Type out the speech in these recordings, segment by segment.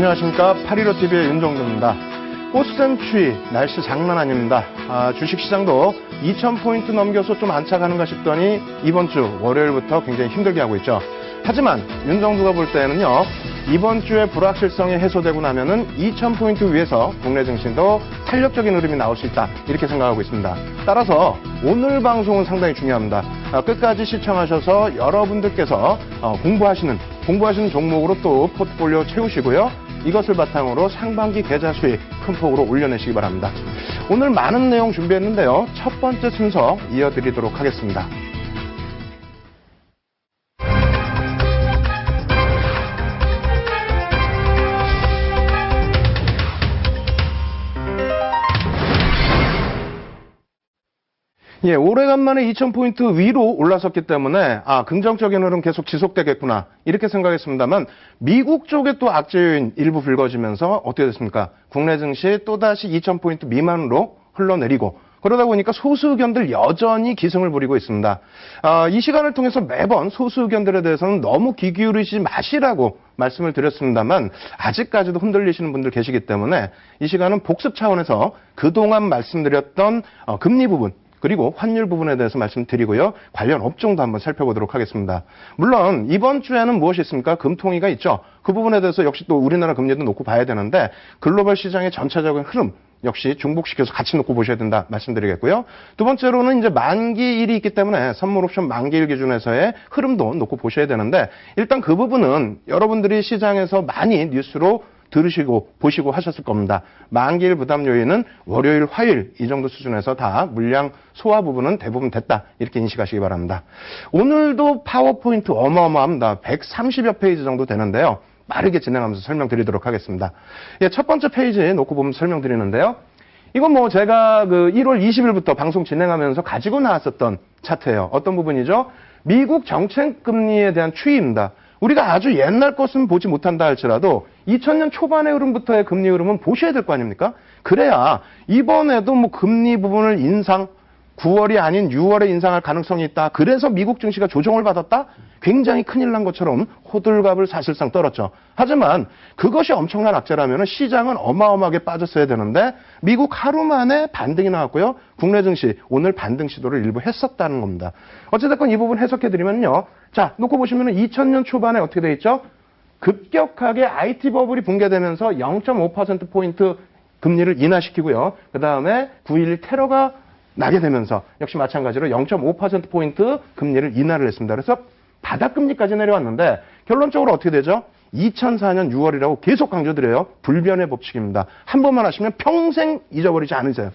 안녕하십니까. 815TV의 윤정두입니다. 꽃샘 추위, 날씨 장난 아닙니다. 주식시장도 2000포인트 넘겨서 좀 안착하는가 싶더니 이번 주 월요일부터 굉장히 힘들게 하고 있죠. 하지만 윤정두가 볼 때는요, 이번 주에 불확실성이 해소되고 나면은 2000포인트 위에서 국내 증시도 탄력적인 흐름이 나올 수 있다, 이렇게 생각하고 있습니다. 따라서 오늘 방송은 상당히 중요합니다. 끝까지 시청하셔서 여러분들께서 공부하시는 종목으로 또 포트폴리오 채우시고요. 이것을 바탕으로 상반기 계좌 수익 큰 폭으로 올려내시기 바랍니다. 오늘 많은 내용 준비했는데요. 첫 번째 순서 이어드리도록 하겠습니다. 예, 오래간만에 2000포인트 위로 올라섰기 때문에 긍정적인 흐름 계속 지속되겠구나, 이렇게 생각했습니다만 미국 쪽에 또 악재 요인 일부 불거지면서 어떻게 됐습니까? 국내 증시 또다시 2000포인트 미만으로 흘러내리고, 그러다 보니까 소수 의견들 여전히 기승을 부리고 있습니다. 이 시간을 통해서 매번 소수 의견들에 대해서는 너무 귀 기울이지 마시라고 말씀을 드렸습니다만 아직까지도 흔들리시는 분들 계시기 때문에 이 시간은 복습 차원에서 그동안 말씀드렸던 금리 부분, 그리고 환율 부분에 대해서 말씀드리고요. 관련 업종도 한번 살펴보도록 하겠습니다. 물론 이번 주에는 무엇이 있습니까? 금통위가 있죠. 그 부분에 대해서 역시 또 우리나라 금리도 놓고 봐야 되는데 글로벌 시장의 전체적인 흐름 역시 중복시켜서 같이 놓고 보셔야 된다 말씀드리겠고요. 두 번째로는 이제 만기일이 있기 때문에 선물옵션 만기일 기준에서의 흐름도 놓고 보셔야 되는데, 일단 그 부분은 여러분들이 시장에서 많이 뉴스로 들으시고 보시고 하셨을 겁니다. 만기일 부담 요인은 월요일, 화요일 이 정도 수준에서 다 물량 소화 부분은 대부분 됐다, 이렇게 인식하시기 바랍니다. 오늘도 파워포인트 어마어마합니다. 130여 페이지 정도 되는데요. 빠르게 진행하면서 설명드리도록 하겠습니다. 예, 첫 번째 페이지에 놓고 보면 설명드리는데요. 이건 뭐 제가 1월 20일부터 방송 진행하면서 가지고 나왔었던 차트예요. 어떤 부분이죠? 미국 정책금리에 대한 추이입니다. 우리가 아주 옛날 것은 보지 못한다 할지라도 2000년 초반의 흐름부터의 금리 흐름은 보셔야 될 거 아닙니까? 그래야 이번에도 뭐 금리 부분을 인상, 9월이 아닌 6월에 인상할 가능성이 있다, 그래서 미국 증시가 조정을 받았다? 굉장히 큰일 난 것처럼 호들갑을 사실상 떨었죠. 하지만 그것이 엄청난 악재라면 시장은 어마어마하게 빠졌어야 되는데 미국 하루 만에 반등이 나왔고요. 국내 증시 오늘 반등 시도를 일부 했었다는 겁니다. 어찌됐건 이 부분 해석해드리면요. 자, 놓고 보시면 2000년 초반에 어떻게 돼 있죠? 급격하게 IT 버블이 붕괴되면서 0.5%포인트 금리를 인하시키고요. 그 다음에 9.11 테러가 나게 되면서 역시 마찬가지로 0.5%포인트 금리를 인하를 했습니다. 그래서 바닥금리까지 내려왔는데 결론적으로 어떻게 되죠? 2004년 6월이라고 계속 강조드려요. 불변의 법칙입니다. 한 번만 하시면 평생 잊어버리지 않으세요.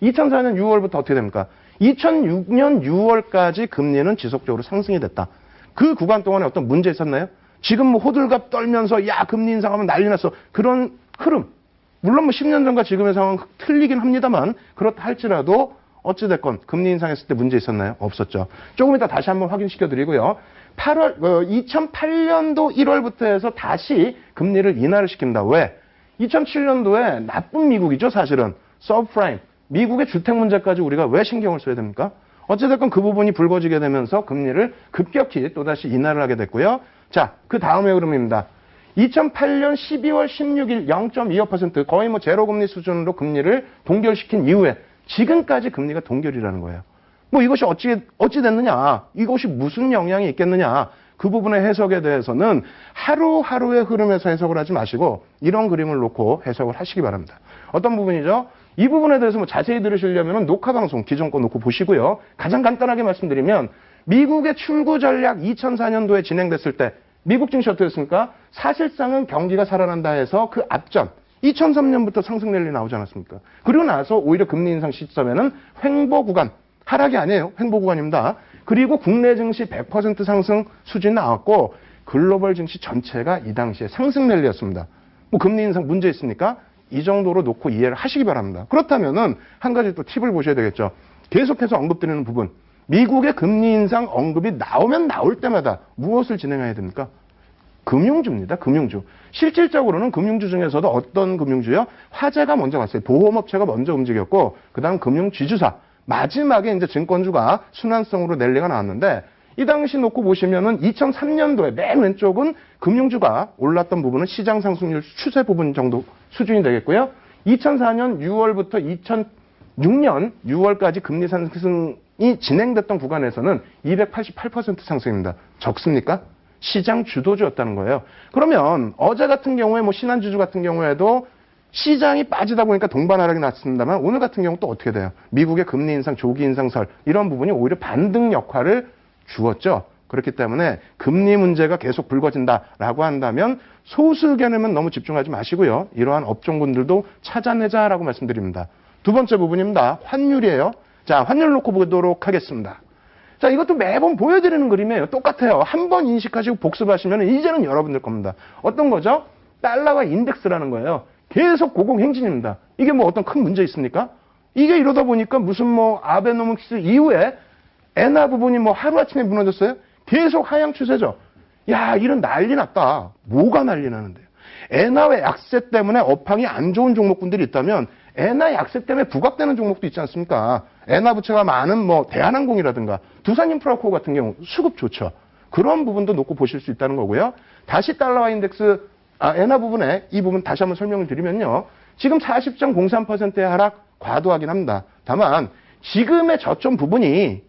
2004년 6월부터 어떻게 됩니까? 2006년 6월까지 금리는 지속적으로 상승이 됐다. 그 구간 동안에 어떤 문제 있었나요? 지금 뭐 호들갑 떨면서 야 금리 인상하면 난리 났어, 그런 흐름, 물론 뭐 10년 전과 지금의 상황은 틀리긴 합니다만 그렇다 할지라도 어찌됐건 금리 인상했을 때 문제 있었나요? 없었죠. 조금 이따 다시 한번 확인시켜 드리고요. 2008년도 1월부터 해서 다시 금리를 인하를 시킵니다. 왜? 2007년도에 나쁜 미국이죠, 사실은. 서브프라임, 미국의 주택 문제까지 우리가 왜 신경을 써야 됩니까? 어찌됐건 그 부분이 불거지게 되면서 금리를 급격히 또다시 인하를 하게 됐고요. 자, 그 다음의 흐름입니다. 2008년 12월 16일 0.25%, 거의 뭐 제로금리 수준으로 금리를 동결시킨 이후에 지금까지 금리가 동결이라는 거예요. 뭐 이것이 어찌 됐느냐, 이것이 무슨 영향이 있겠느냐, 그 부분의 해석에 대해서는 하루하루의 흐름에서 해석을 하지 마시고 이런 그림을 놓고 해석을 하시기 바랍니다. 어떤 부분이죠? 이 부분에 대해서 뭐 자세히 들으시려면 녹화 방송 기존 거 놓고 보시고요. 가장 간단하게 말씀드리면 미국의 출구 전략 2004년도에 진행됐을 때 미국 증시 어떻습니까? 사실상은 경기가 살아난다 해서 그 앞전 2003년부터 상승 랠리 나오지 않았습니까? 그리고 나서 오히려 금리 인상 시점에는 횡보 구간, 하락이 아니에요. 횡보 구간입니다. 그리고 국내 증시 100% 상승 수준이 나왔고 글로벌 증시 전체가 이 당시에 상승 랠리였습니다. 뭐 금리 인상 문제 있습니까? 이 정도로 놓고 이해를 하시기 바랍니다. 그렇다면은 한 가지 또 팁을 보셔야 되겠죠. 계속해서 언급드리는 부분, 미국의 금리 인상 언급이 나오면 나올 때마다 무엇을 진행해야 됩니까? 금융주입니다. 금융주. 실질적으로는 금융주 중에서도 어떤 금융주요? 화재가 먼저 왔어요. 보험업체가 먼저 움직였고, 그 다음 금융지주사, 마지막에 이제 증권주가 순환성으로 랠리가 나왔는데, 이 당시 놓고 보시면은 2003년도에 맨 왼쪽은 금융주가 올랐던 부분은 시장 상승률 추세 부분 정도 수준이 되겠고요. 2004년 6월부터 2006년 6월까지 금리 상승이 진행됐던 구간에서는 288% 상승입니다. 적습니까? 시장 주도주였다는 거예요. 그러면 어제 같은 경우에 뭐 신한주주 같은 경우에도 시장이 빠지다 보니까 동반하락이 났습니다만 오늘 같은 경우 또 어떻게 돼요? 미국의 금리 인상, 조기 인상설 이런 부분이 오히려 반등 역할을 주었죠. 그렇기 때문에 금리 문제가 계속 불거진다라고 한다면 소수 의견에만 너무 집중하지 마시고요. 이러한 업종군들도 찾아내자라고 말씀드립니다. 두 번째 부분입니다. 환율이에요. 자, 환율 놓고 보도록 하겠습니다. 자, 이것도 매번 보여드리는 그림이에요. 똑같아요. 한 번 인식하시고 복습하시면 이제는 여러분들 겁니다. 어떤 거죠? 달러와 인덱스라는 거예요. 계속 고공행진입니다. 이게 뭐 어떤 큰 문제 있습니까? 이게 이러다 보니까 무슨 뭐 아베노믹스 이후에 엔화 부분이 뭐 하루아침에 무너졌어요? 계속 하향 추세죠. 야, 이런 난리 났다. 뭐가 난리 나는데요? 엔화의 약세 때문에 업황이 안 좋은 종목군들이 있다면 엔화 약세 때문에 부각되는 종목도 있지 않습니까? 엔화 부채가 많은 뭐 대한항공이라든가 두산인프라코어 같은 경우 수급 좋죠. 그런 부분도 놓고 보실 수 있다는 거고요. 다시 달러와 인덱스 엔화 부분에 이 부분 다시 한번 설명을 드리면요. 지금 40.03%의 하락 과도하긴 합니다. 다만 지금의 저점 부분이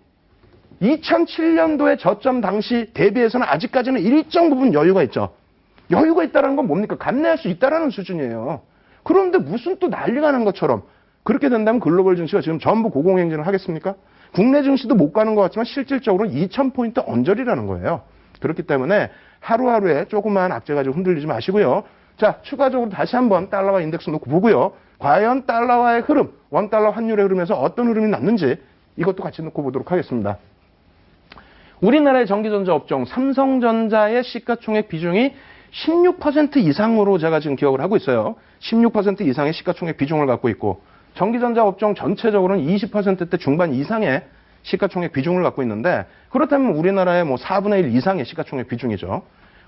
2007년도의 저점 당시 대비해서는 아직까지는 일정 부분 여유가 있죠. 여유가 있다는 건 뭡니까? 감내할 수 있다는 수준이에요. 그런데 무슨 또 난리가 난 것처럼 그렇게 된다면 글로벌 증시가 지금 전부 고공행진을 하겠습니까? 국내 증시도 못 가는 것 같지만 실질적으로는 2000포인트 언저리라는 거예요. 그렇기 때문에 하루하루에 조그마한 악재 가지고 흔들리지 마시고요. 자, 추가적으로 다시 한번 달러와 인덱스 놓고 보고요. 과연 달러와의 흐름, 원달러 환율의 흐름에서 어떤 흐름이 났는지 이것도 같이 놓고 보도록 하겠습니다. 우리나라의 전기전자 업종 삼성전자의 시가총액 비중이 16% 이상으로 제가 지금 기억을 하고 있어요. 16% 이상의 시가총액 비중을 갖고 있고 전기전자 업종 전체적으로는 20%대 중반 이상의 시가총액 비중을 갖고 있는데 그렇다면 우리나라의 뭐 4분의 1 이상의 시가총액 비중이죠.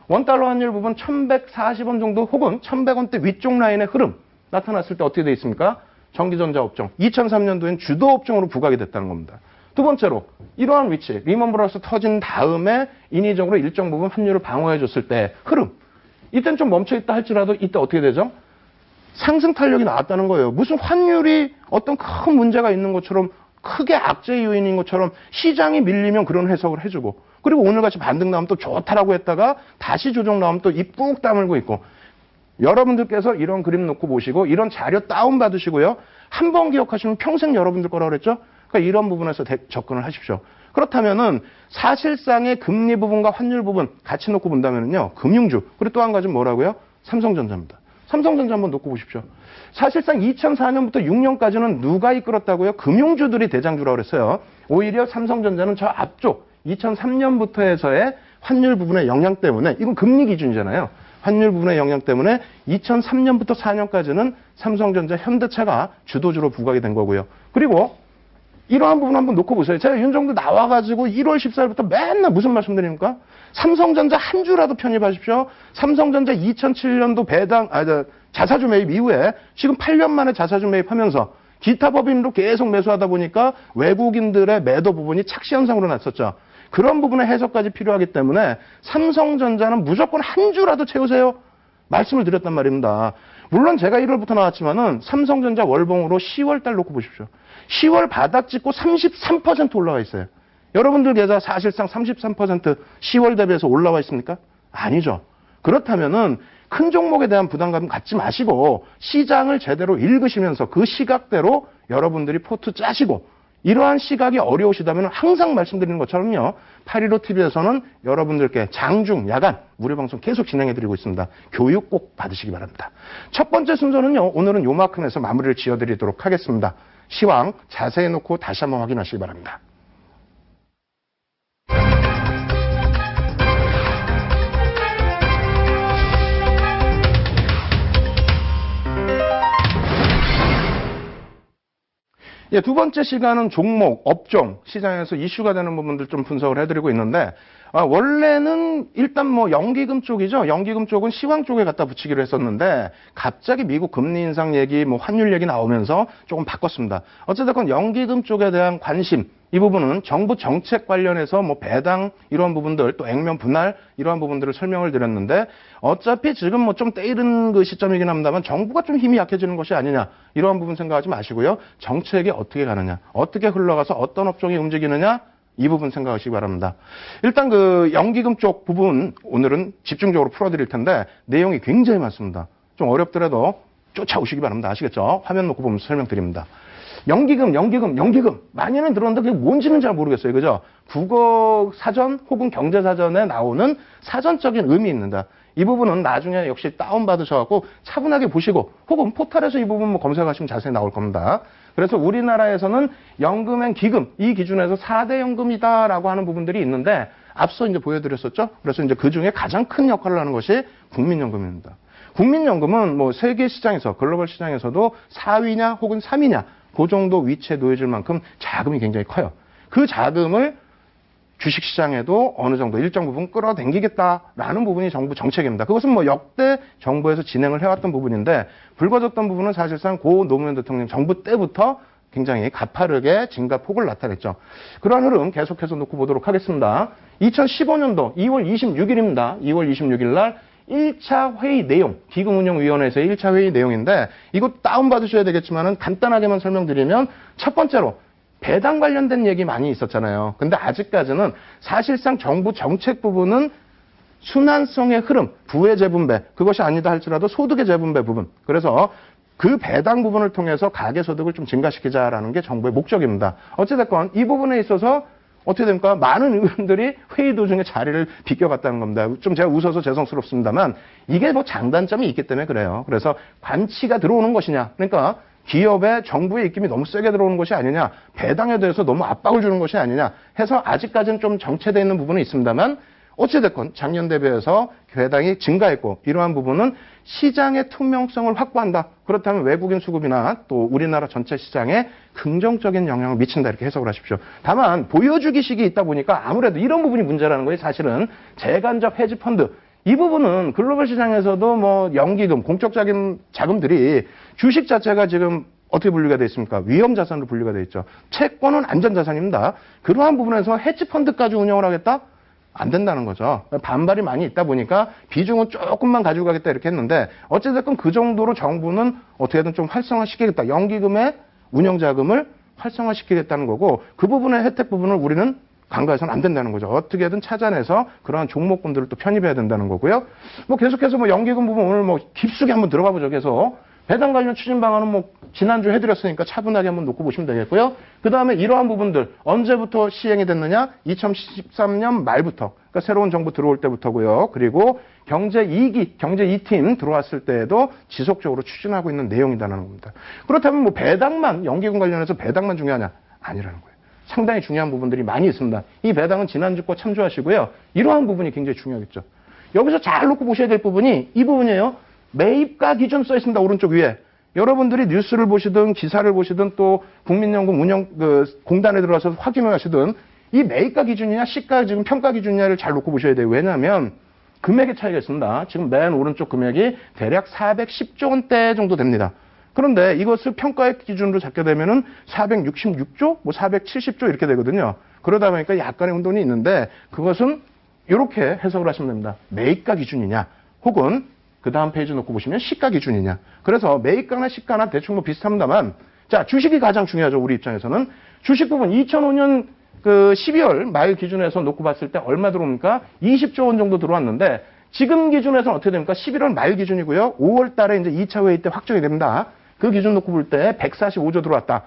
원달러 환율 부분 1140원 정도 혹은 1100원대 위쪽 라인의 흐름 나타났을 때 어떻게 되어 있습니까? 전기전자 업종 2003년도엔 주도 업종으로 부각이 됐다는 겁니다. 두 번째로 이러한 위치 리먼 브라더스 터진 다음에 인위적으로 일정 부분 환율을 방어해 줬을 때 흐름 이때는 좀 멈춰있다 할지라도 이때 어떻게 되죠? 상승 탄력이 나왔다는 거예요. 무슨 환율이 어떤 큰 문제가 있는 것처럼 크게 악재 요인인 것처럼 시장이 밀리면 그런 해석을 해주고 그리고 오늘같이 반등 나오면 또 좋다라고 했다가 다시 조정 나오면 또 입 꾹 다물고 있고 여러분들께서 이런 그림 놓고 보시고 이런 자료 다운받으시고요. 한 번 기억하시면 평생 여러분들 거라고 그랬죠? 그러니까 이런 부분에서 접근을 하십시오. 그렇다면은 사실상의 금리 부분과 환율 부분 같이 놓고 본다면요. 금융주 그리고 또 한 가지는 뭐라고요? 삼성전자입니다. 삼성전자 한번 놓고 보십시오. 사실상 2004년부터 6년까지는 누가 이끌었다고요? 금융주들이 대장주라고 그랬어요. 오히려 삼성전자는 저 앞쪽 2003년부터 해서의 환율 부분의 영향 때문에 이건 금리 기준이잖아요. 환율 부분의 영향 때문에 2003년부터 4년까지는 삼성전자, 현대차가 주도주로 부각이 된 거고요. 그리고 이러한 부분 한번 놓고 보세요. 제가 윤정도 나와가지고 1월 14일부터 맨날 무슨 말씀드립니까? 삼성전자 한 주라도 편입하십시오. 삼성전자 2007년도 자사주 매입 이후에 지금 8년 만에 자사주 매입하면서 기타 법인으로 계속 매수하다 보니까 외국인들의 매도 부분이 착시 현상으로 났었죠. 그런 부분의 해석까지 필요하기 때문에 삼성전자는 무조건 한 주라도 채우세요. 말씀을 드렸단 말입니다. 물론 제가 1월부터 나왔지만은 삼성전자 월봉으로 10월 달 놓고 보십시오. 10월 바닥 찍고 33% 올라와 있어요. 여러분들 계좌 사실상 33% 10월 대비해서 올라와 있습니까? 아니죠. 그렇다면은 큰 종목에 대한 부담감 갖지 마시고 시장을 제대로 읽으시면서 그 시각대로 여러분들이 포트 짜시고 이러한 시각이 어려우시다면 항상 말씀드리는 것처럼요. 815TV에서는 여러분들께 장중, 야간 무료 방송 계속 진행해드리고 있습니다. 교육 꼭 받으시기 바랍니다. 첫 번째 순서는요. 오늘은 요만큼에서 마무리를 지어드리도록 하겠습니다. 시황 자세히 놓고 다시 한번 확인하시기 바랍니다. 예, 두 번째 시간은 종목, 업종, 시장에서 이슈가 되는 부분들 좀 분석을 해드리고 있는데 원래는 일단 뭐 연기금 쪽이죠. 연기금 쪽은 시황 쪽에 갖다 붙이기로 했었는데 갑자기 미국 금리 인상 얘기, 뭐 환율 얘기 나오면서 조금 바꿨습니다. 어쨌든 연기금 쪽에 대한 관심 이 부분은 정부 정책 관련해서 뭐 배당 이러한 부분들 또 액면 분할 이러한 부분들을 설명을 드렸는데 어차피 지금 뭐 좀 때이른 그 시점이긴 합니다만 정부가 좀 힘이 약해지는 것이 아니냐 이러한 부분 생각하지 마시고요. 정책이 어떻게 가느냐 어떻게 흘러가서 어떤 업종이 움직이느냐 이 부분 생각하시기 바랍니다. 일단 그 연기금 쪽 부분 오늘은 집중적으로 풀어드릴 텐데 내용이 굉장히 많습니다. 좀 어렵더라도 쫓아오시기 바랍니다. 아시겠죠? 화면 놓고 보면서 설명드립니다. 연기금. 많이는 들었는데 그게 뭔지는 잘 모르겠어요. 그죠? 국어 사전 혹은 경제 사전에 나오는 사전적인 의미 있는다. 이 부분은 나중에 역시 다운받으셔갖고 차분하게 보시고 혹은 포털에서 이 부분 뭐 검색하시면 자세히 나올 겁니다. 그래서 우리나라에서는 연금엔 기금, 이 기준에서 4대 연금이다라고 하는 부분들이 있는데 앞서 이제 보여드렸었죠? 그래서 이제 그 중에 가장 큰 역할을 하는 것이 국민연금입니다. 국민연금은 뭐 세계 시장에서, 글로벌 시장에서도 4위냐 혹은 3위냐 그 정도 위치에 놓여질 만큼 자금이 굉장히 커요. 그 자금을 주식시장에도 어느 정도 일정 부분 끌어당기겠다라는 부분이 정부 정책입니다. 그것은 뭐 역대 정부에서 진행을 해왔던 부분인데 불거졌던 부분은 사실상 고 노무현 대통령 정부 때부터 굉장히 가파르게 증가폭을 나타냈죠. 그러한 흐름 계속해서 놓고 보도록 하겠습니다. 2015년도 2월 26일입니다. 2월 26일 날 1차 회의 내용, 기금운용위원회에서의 1차 회의 내용인데 이거 다운받으셔야 되겠지만은 간단하게만 설명드리면 첫 번째로 배당 관련된 얘기 많이 있었잖아요. 근데 아직까지는 사실상 정부 정책 부분은 순환성의 흐름, 부의 재분배, 그것이 아니다 할지라도 소득의 재분배 부분. 그래서 그 배당 부분을 통해서 가계소득을 좀 증가시키자라는 게 정부의 목적입니다. 어찌됐건 이 부분에 있어서 어떻게 됩니까? 많은 의원들이 회의 도중에 자리를 비껴갔다는 겁니다. 좀 제가 웃어서 죄송스럽습니다만 이게 뭐 장단점이 있기 때문에 그래요. 그래서 관치가 들어오는 것이냐. 그러니까 기업에 정부의 입김이 너무 세게 들어오는 것이 아니냐. 배당에 대해서 너무 압박을 주는 것이 아니냐 해서 아직까지는 좀 정체되어 있는 부분은 있습니다만 어찌됐건 작년 대비해서 배당이 증가했고 이러한 부분은 시장의 투명성을 확보한다. 그렇다면 외국인 수급이나 또 우리나라 전체 시장에 긍정적인 영향을 미친다 이렇게 해석을 하십시오. 다만 보여주기식이 있다 보니까 아무래도 이런 부분이 문제라는 거예요. 사실은 재간접 헤지펀드 이 부분은 글로벌 시장에서도 뭐 연기금, 공적 자금들이 주식 자체가 지금 어떻게 분류가 되어 있습니까? 위험 자산으로 분류가 되어 있죠. 채권은 안전 자산입니다. 그러한 부분에서 헤지펀드까지 운영을 하겠다? 안 된다는 거죠. 반발이 많이 있다 보니까 비중은 조금만 가지고 가겠다 이렇게 했는데 어찌됐든 그 정도로 정부는 어떻게든 좀 활성화시키겠다. 연기금의 운영자금을 활성화시키겠다는 거고 그 부분의 혜택 부분을 우리는 간과해서는 안 된다는 거죠. 어떻게든 찾아내서 그러한 종목군들을 또 편입해야 된다는 거고요. 뭐 계속해서 뭐 연기금 부분 오늘 뭐 깊숙이 한번 들어가 보죠. 계속 배당 관련 추진 방안은 뭐 지난주 해드렸으니까 차분하게 한번 놓고 보시면 되겠고요. 그 다음에 이러한 부분들 언제부터 시행이 됐느냐? 2013년 말부터, 그러니까 새로운 정부 들어올 때부터고요. 그리고 경제 2기, 경제 2팀 들어왔을 때에도 지속적으로 추진하고 있는 내용이라는 겁니다. 그렇다면 뭐 배당만, 연기금 관련해서 배당만 중요하냐? 아니라는 거예요. 상당히 중요한 부분들이 많이 있습니다. 이 배당은 지난주 거 참조하시고요. 이러한 부분이 굉장히 중요하겠죠. 여기서 잘 놓고 보셔야 될 부분이 이 부분이에요. 매입가 기준 써 있습니다. 오른쪽 위에. 여러분들이 뉴스를 보시든 기사를 보시든 또 국민연금 운영 공단에 들어가서 확인을 하시든 이 매입가 기준이냐 시가 지금 평가 기준이냐를 잘 놓고 보셔야 돼요. 왜냐하면 금액의 차이가 있습니다. 지금 맨 오른쪽 금액이 대략 410조 원대 정도 됩니다. 그런데 이것을 평가액 기준으로 잡게 되면은 466조, 뭐 470조 이렇게 되거든요. 그러다 보니까 약간의 혼돈이 있는데 그것은 이렇게 해석을 하시면 됩니다. 매입가 기준이냐 혹은 그 다음 페이지 놓고 보시면 시가 기준이냐. 그래서 매입가나 시가나 대충 뭐 비슷합니다만 자, 주식이 가장 중요하죠. 우리 입장에서는. 주식 부분 2005년 그 12월 말 기준에서 놓고 봤을 때 얼마 들어옵니까? 20조 원 정도 들어왔는데 지금 기준에서는 어떻게 됩니까? 11월 말 기준이고요. 5월 달에 이제 2차 회의 때 확정이 됩니다. 그 기준 놓고 볼 때 145조 들어왔다.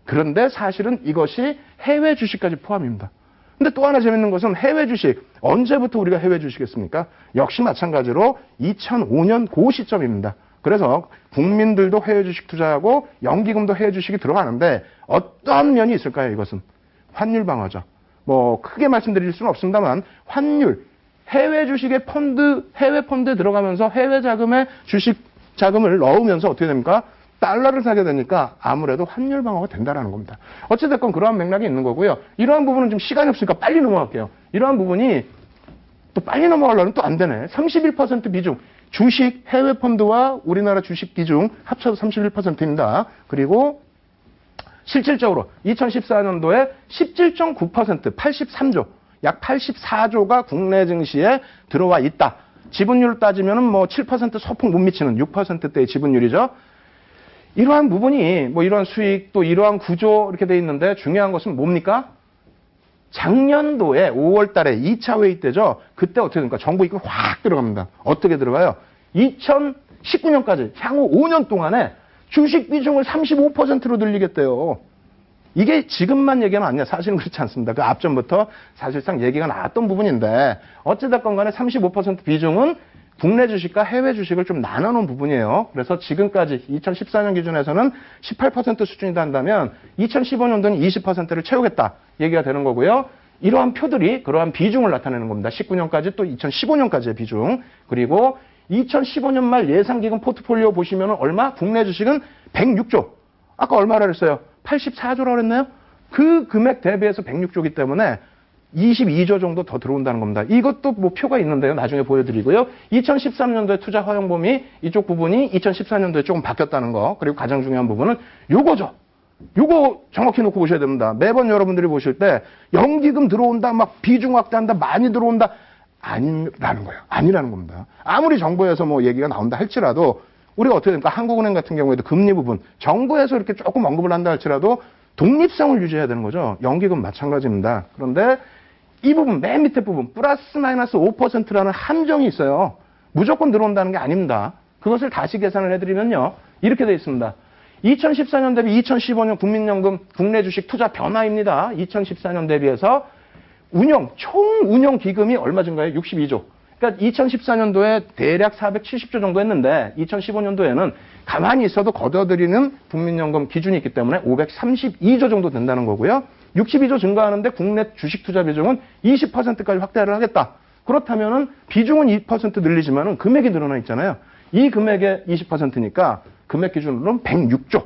그런데 사실은 이것이 해외 주식까지 포함입니다. 근데 또 하나 재밌는 것은 해외 주식. 언제부터 우리가 해외 주식했습니까? 역시 마찬가지로 2005년 그 시점입니다. 그래서 국민들도 해외 주식 투자하고 연기금도 해외 주식이 들어가는데 어떤 면이 있을까요? 이것은 환율 방어죠. 뭐 크게 말씀드릴 수는 없습니다만 환율, 해외 주식의 펀드, 해외 펀드에 들어가면서 해외 자금에 주식 자금을 넣으면서 어떻게 됩니까? 달러를 사게 되니까 아무래도 환율 방어가 된다는 겁니다. 어찌됐건 그러한 맥락이 있는 거고요. 이러한 부분은 좀 시간이 없으니까 빨리 넘어갈게요. 이러한 부분이 또 빨리 넘어가려면 또 안 되네. 31% 비중. 주식, 해외 펀드와 우리나라 주식 비중 합쳐서 31%입니다. 그리고 실질적으로 2014년도에 17.9%, 83조, 약 84조가 국내 증시에 들어와 있다. 지분율 따지면은 뭐 7% 소폭 못 미치는 6%대의 지분율이죠. 이러한 부분이 뭐 이러한 수익 또 이러한 구조 이렇게 돼 있는데 중요한 것은 뭡니까? 작년도에 5월 달에 2차 회의 때죠. 그때 어떻게 됩니까? 정부 입금 확 들어갑니다. 어떻게 들어가요? 2019년까지 향후 5년 동안에 주식 비중을 35%로 늘리겠대요. 이게 지금만 얘기하면 아니야. 사실은 그렇지 않습니다. 그 앞전부터 사실상 얘기가 나왔던 부분인데 어찌됐건 간에 35% 비중은 국내 주식과 해외 주식을 좀 나눠놓은 부분이에요. 그래서 지금까지 2014년 기준에서는 18% 수준이다 한다면 2015년도는 20%를 채우겠다 얘기가 되는 거고요. 이러한 표들이 그러한 비중을 나타내는 겁니다. 19년까지 또 2015년까지의 비중. 그리고 2015년 말 예상기금 포트폴리오 보시면 얼마? 국내 주식은 106조. 아까 얼마라 그랬어요? 84조라고 그랬나요? 그 금액 대비해서 106조이기 때문에 22조 정도 더 들어온다는 겁니다. 이것도 뭐 표가 있는데요. 나중에 보여드리고요. 2013년도에 투자 허용 범위 이쪽 부분이 2014년도에 조금 바뀌었다는 거. 그리고 가장 중요한 부분은 요거죠. 요거 정확히 놓고 보셔야 됩니다. 매번 여러분들이 보실 때 연기금 들어온다, 막 비중 확대한다, 많이 들어온다. 아니라는 거예요. 아니라는 겁니다. 아무리 정부에서 뭐 얘기가 나온다 할지라도 우리가 어떻게 됩니까? 한국은행 같은 경우에도 금리 부분 정부에서 이렇게 조금 언급을 한다 할지라도 독립성을 유지해야 되는 거죠. 연기금 마찬가지입니다. 그런데 이 부분 맨 밑에 부분 플러스 마이너스 5%라는 함정이 있어요. 무조건 들어온다는 게 아닙니다. 그것을 다시 계산을 해드리면요. 이렇게 되어 있습니다. 2014년 대비 2015년 국민연금 국내 주식 투자 변화입니다. 2014년 대비해서 총 운영 기금이 얼마 증가해요? 62조. 그러니까 2014년도에 대략 470조 정도 했는데 2015년도에는 가만히 있어도 걷어들이는 국민연금 기준이 있기 때문에 532조 정도 된다는 거고요. 62조 증가하는데 국내 주식 투자 비중은 20%까지 확대를 하겠다. 그렇다면은 비중은 2% 늘리지만은 금액이 늘어나 있잖아요. 이 금액의 20%니까 금액 기준으로는 106조.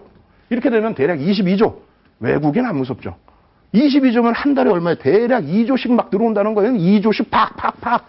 이렇게 되면 대략 22조. 외국인 안 무섭죠. 22조면 한 달에 얼마에 대략 2조씩 막 들어온다는 거예요. 2조씩 팍팍팍.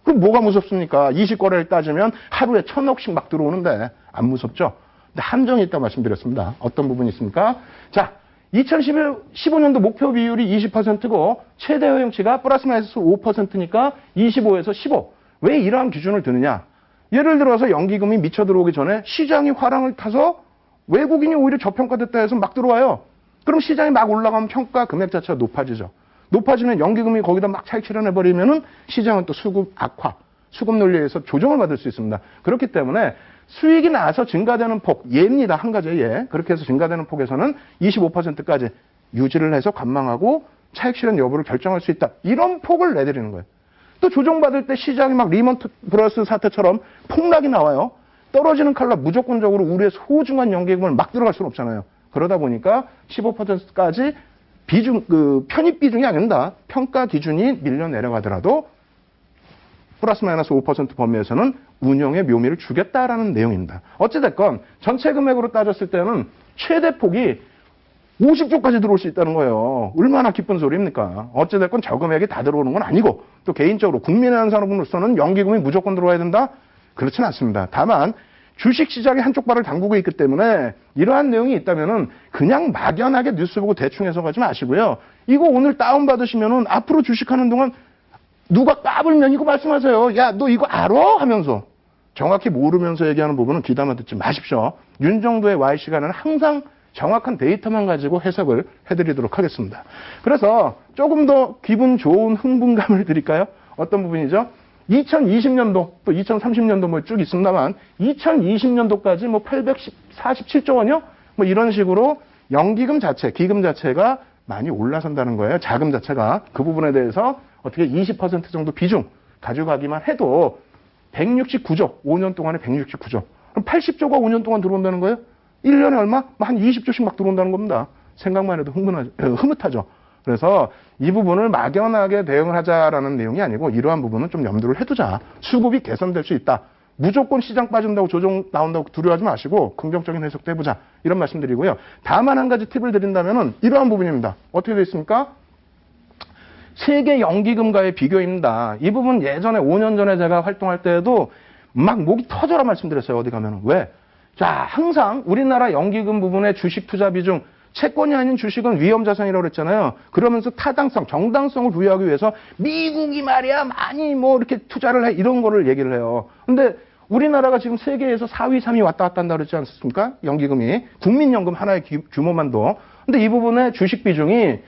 그럼 뭐가 무섭습니까? 20거래를 따지면 하루에 1,000억씩 막 들어오는데 안 무섭죠? 근데 함정이 있다고 말씀드렸습니다. 어떤 부분이 있습니까? 자, 2015년도 목표 비율이 20%고 최대 허용치가 플러스 마이너스 5%니까 25에서 15. 왜 이러한 기준을 드느냐? 예를 들어서 연기금이 미쳐 들어오기 전에 시장이 화랑을 타서 외국인이 오히려 저평가됐다 해서 막 들어와요. 그럼 시장이 막 올라가면 평가 금액 자체가 높아지죠. 높아지면 연기금이 거기다 막 차익 실현해버리면은 시장은 또 수급 악화, 수급 논리에 의해서 조정을 받을 수 있습니다. 그렇기 때문에 수익이 나서 증가되는 폭, 예입니다. 한 가지의 예. 그렇게 해서 증가되는 폭에서는 25%까지 유지를 해서 관망하고 차익 실현 여부를 결정할 수 있다. 이런 폭을 내드리는 거예요. 또 조정받을 때 시장이 막 리먼 브러스 사태처럼 폭락이 나와요. 떨어지는 칼라 무조건적으로 우리의 소중한 연기금을 막 들어갈 수는 없잖아요. 그러다 보니까 15%까지 편입 비중이 아닙니다. 평가 기준이 밀려 내려가더라도 플러스 마이너스 5% 범위에서는 운영의 묘미를 주겠다라는 내용입니다. 어찌됐건 전체 금액으로 따졌을 때는 최대 폭이 50조까지 들어올 수 있다는 거예요. 얼마나 기쁜 소리입니까? 어찌됐건 저 금액이 다 들어오는 건 아니고 또 개인적으로 국민의 한 사람으로서는 연기금이 무조건 들어와야 된다? 그렇지는 않습니다. 다만 주식시장이 한쪽 발을 담그고 있기 때문에 이러한 내용이 있다면은 그냥 막연하게 뉴스 보고 대충 해석하지 마시고요. 이거 오늘 다운받으시면은 앞으로 주식하는 동안 누가 까불면 이거 말씀하세요. 야, 너 이거 알아? 하면서 정확히 모르면서 얘기하는 부분은 귀담아 듣지 마십시오. 윤정도의 Y 시간은 항상 정확한 데이터만 가지고 해석을 해드리도록 하겠습니다. 그래서 조금 더 기분 좋은 흥분감을 드릴까요? 어떤 부분이죠? 2020년도 또 2030년도 뭐 쭉 있습니다만 2020년도까지 뭐 847조 원이요? 뭐 이런 식으로 연기금 자체, 기금 자체가 많이 올라선다는 거예요. 자금 자체가. 그 부분에 대해서 어떻게 20% 정도 비중 가져가기만 해도 169조, 5년 동안에 169조. 그럼 80조가 5년 동안 들어온다는 거예요? 1년에 얼마? 한 20조씩 막 들어온다는 겁니다. 생각만 해도 흐뭇하죠. 그래서 이 부분을 막연하게 대응을 하자라는 내용이 아니고 이러한 부분은 좀 염두를 해두자. 수급이 개선될 수 있다. 무조건 시장 빠진다고 조정 나온다고 두려워하지 마시고 긍정적인 해석도 해보자. 이런 말씀드리고요. 다만 한 가지 팁을 드린다면 이러한 부분입니다. 어떻게 되어 있습니까? 세계 연기금과의 비교입니다. 이 부분 예전에 5년 전에 제가 활동할 때에도 막 목이 터져라 말씀드렸어요. 어디 가면은. 왜? 자, 항상 우리나라 연기금 부분의 주식 투자 비중 채권이 아닌 주식은 위험자산이라고 그랬잖아요. 그러면서 타당성, 정당성을 부여하기 위해서 미국이 말이야 많이 뭐 이렇게 투자를 해 이런 거를 얘기를 해요. 근데 우리나라가 지금 세계에서 4위, 3위 왔다 갔다 한다 그랬지 않습니까? 연기금이. 국민연금 하나의 규모만도. 근데 이 부분의 주식 비중이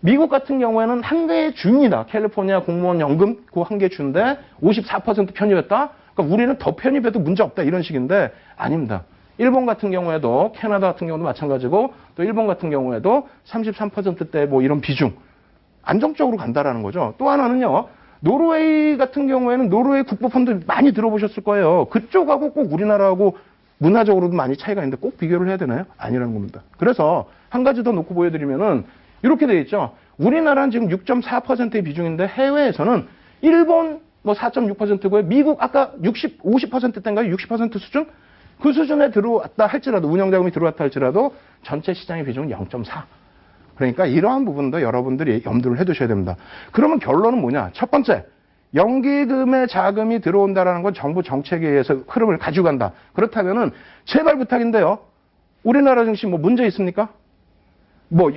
미국 같은 경우에는 한 개의 주입니다. 캘리포니아 공무원 연금 그 한 개 주인데 54% 편입했다? 그러니까 우리는 더 편입해도 문제 없다 이런 식인데 아닙니다. 일본 같은 경우에도 캐나다 같은 경우도 마찬가지고 또 일본 같은 경우에도 33%대 뭐 이런 비중 안정적으로 간다라는 거죠. 또 하나는요. 노르웨이 같은 경우에는 노르웨이 국부펀드 많이 들어보셨을 거예요. 그쪽하고 꼭 우리나라하고 문화적으로도 많이 차이가 있는데 꼭 비교를 해야 되나요? 아니라는 겁니다. 그래서 한 가지 더 놓고 보여드리면은 이렇게 되어 있죠. 우리나라는 지금 6.4%의 비중인데 해외에서는 일본 뭐 4.6%고요. 미국 아까 50%대인가요? 60% 수준? 그 수준에 들어왔다 할지라도 운영자금이 들어왔다 할지라도 전체 시장의 비중은 0.4. 그러니까 이러한 부분도 여러분들이 염두를 해두셔야 됩니다. 그러면 결론은 뭐냐? 첫 번째, 연기금의 자금이 들어온다는 건 정부 정책에 의해서 흐름을 가지고 간다. 그렇다면은 제발 부탁인데요. 우리나라 증시 뭐 문제 있습니까? 뭐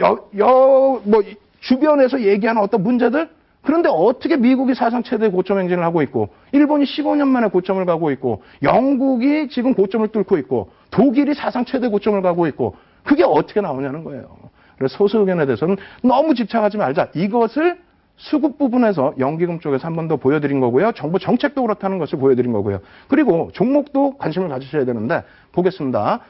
주변에서 얘기하는 어떤 문제들? 그런데 어떻게 미국이 사상 최대 고점 행진을 하고 있고, 일본이 15년 만에 고점을 가고 있고, 영국이 지금 고점을 뚫고 있고, 독일이 사상 최대 고점을 가고 있고, 그게 어떻게 나오냐는 거예요. 그래서 소수 의견에 대해서는 너무 집착하지 말자. 이것을 수급 부분에서 연기금 쪽에서 한 번 더 보여드린 거고요. 정부 정책도 그렇다는 것을 보여드린 거고요. 그리고 종목도 관심을 가지셔야 되는데 보겠습니다.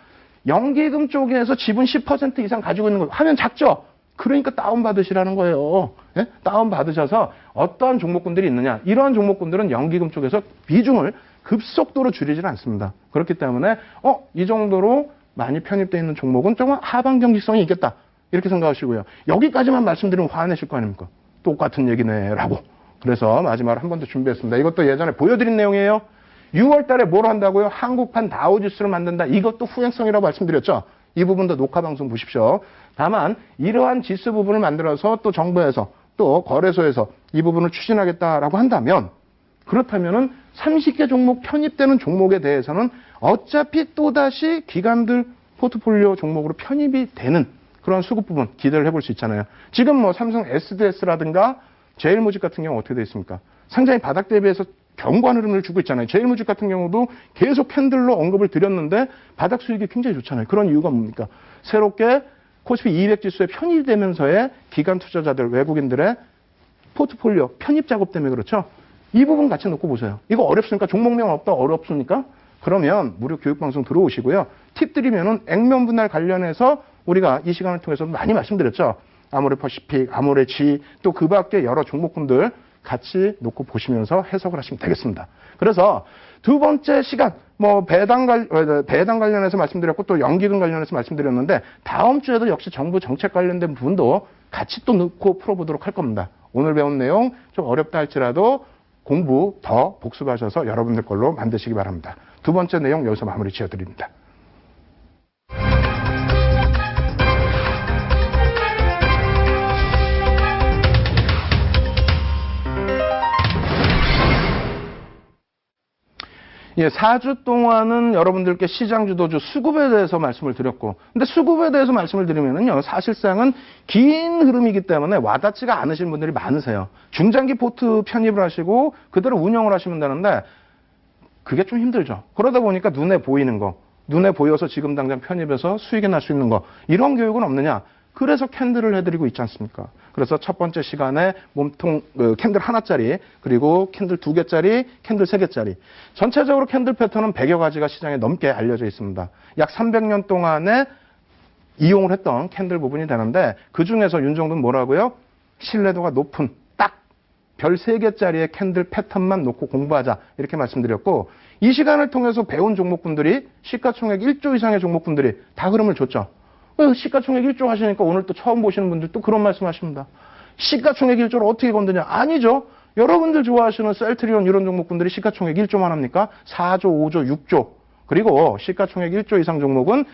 연기금 쪽에서 지분 10% 이상 가지고 있는 거 하면 작죠? 그러니까 다운받으시라는 거예요. 예? 다운받으셔서 어떠한 종목군들이 있느냐. 이러한 종목군들은 연기금 쪽에서 비중을 급속도로 줄이지는 않습니다. 그렇기 때문에 이 정도로 많이 편입되어 있는 종목은 조금 하방 경직성이 있겠다. 이렇게 생각하시고요. 여기까지만 말씀드리면 화내실 거 아닙니까? 똑같은 얘기네 라고. 그래서 마지막으로 한 번 더 준비했습니다. 이것도 예전에 보여드린 내용이에요. 6월 달에 뭘 한다고요? 한국판 다우지수를 만든다. 이것도 후행성이라고 말씀드렸죠. 이 부분도 녹화 방송 보십시오. 다만 이러한 지수 부분을 만들어서 또 정부에서 또 거래소에서 이 부분을 추진하겠다라고 한다면 그렇다면은 30개 종목 편입되는 종목에 대해서는 어차피 또다시 기관들 포트폴리오 종목으로 편입이 되는 그런 수급 부분 기대를 해볼 수 있잖아요. 지금 뭐 삼성 SDS라든가 제일모직 같은 경우 어떻게 되어 있습니까? 상장이 바닥 대비해서 견고한 흐름을 주고 있잖아요. 제일모직 같은 경우도 계속 캔들로 언급을 드렸는데 바닥 수익이 굉장히 좋잖아요. 그런 이유가 뭡니까? 새롭게 코스피 200 지수에 편입되면서의 기관 투자자들, 외국인들의 포트폴리오 편입 작업 때문에 그렇죠. 이 부분 같이 놓고 보세요. 이거 어렵습니까? 종목명 없다 어렵습니까? 그러면 무료 교육방송 들어오시고요. 팁 드리면은 액면 분할 관련해서 우리가 이 시간을 통해서 많이 말씀드렸죠. 아모레퍼시픽, 아모레지 또 그 밖에 여러 종목군들 같이 놓고 보시면서 해석을 하시면 되겠습니다. 그래서 두 번째 시간 뭐 배당 관련해서 말씀드렸고 또 연기금 관련해서 말씀드렸는데 다음 주에도 역시 정부 정책 관련된 부분도 같이 또 넣고 풀어보도록 할 겁니다. 오늘 배운 내용 좀 어렵다 할지라도 공부 더 복습하셔서 여러분들 걸로 만드시기 바랍니다. 두 번째 내용 여기서 마무리 지어드립니다. 예, 4주 동안은 여러분들께 시장 주도주 수급에 대해서 말씀을 드렸고, 근데 수급에 대해서 말씀을 드리면은요, 사실상은 긴 흐름이기 때문에 와닿지가 않으신 분들이 많으세요. 중장기 포트 편입을 하시고 그대로 운영을 하시면 되는데 그게 좀 힘들죠. 그러다 보니까 눈에 보이는 거, 눈에 보여서 지금 당장 편입해서 수익이 날 수 있는 거, 이런 교육은 없느냐? 그래서 캔들을 해드리고 있지 않습니까? 그래서 첫 번째 시간에 몸통 캔들 하나짜리, 그리고 캔들 2개짜리, 캔들 3개짜리. 전체적으로 캔들 패턴은 100여 가지가 시장에 넘게 알려져 있습니다. 약 300년 동안에 이용을 했던 캔들 부분이 되는데 그중에서 윤정도는 뭐라고요? 신뢰도가 높은 딱 별 3개짜리의 캔들 패턴만 놓고 공부하자 이렇게 말씀드렸고, 이 시간을 통해서 배운 종목분들이 시가총액 1조 이상의 종목분들이 다 흐름을 줬죠. 시가총액 1조 하시니까 오늘 또 처음 보시는 분들 또 그런 말씀 하십니다. 시가총액 1조를 어떻게 건드냐? 아니죠. 여러분들 좋아하시는 셀트리온 이런 종목분들이 시가총액 1조만 합니까? 4조, 5조, 6조. 그리고 시가총액 1조 이상 종목은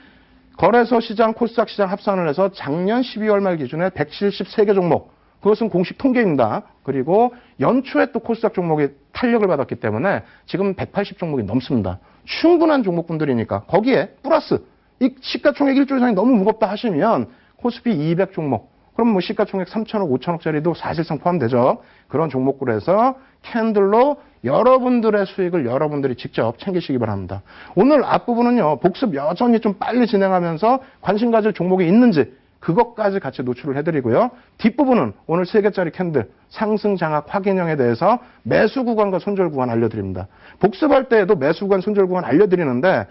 거래소 시장, 코스닥 시장 합산을 해서 작년 12월 말 기준에 173개 종목. 그것은 공식 통계입니다. 그리고 연초에 또 코스닥 종목이 탄력을 받았기 때문에 지금 180 종목이 넘습니다. 충분한 종목분들이니까 거기에 플러스 이 시가총액 1조 이상이 너무 무겁다 하시면 코스피 200 종목. 그럼 뭐 시가총액 3천억, 5천억짜리도 사실상 포함되죠. 그런 종목으로 해서 캔들로 여러분들의 수익을 여러분들이 직접 챙기시기 바랍니다. 오늘 앞부분은요, 복습 여전히 좀 빨리 진행하면서 관심 가질 종목이 있는지 그것까지 같이 노출을 해드리고요. 뒷부분은 오늘 3개짜리 캔들 상승 장악 확인형에 대해서 매수 구간과 손절 구간 알려드립니다. 복습할 때에도 매수 구간, 손절 구간 알려드리는데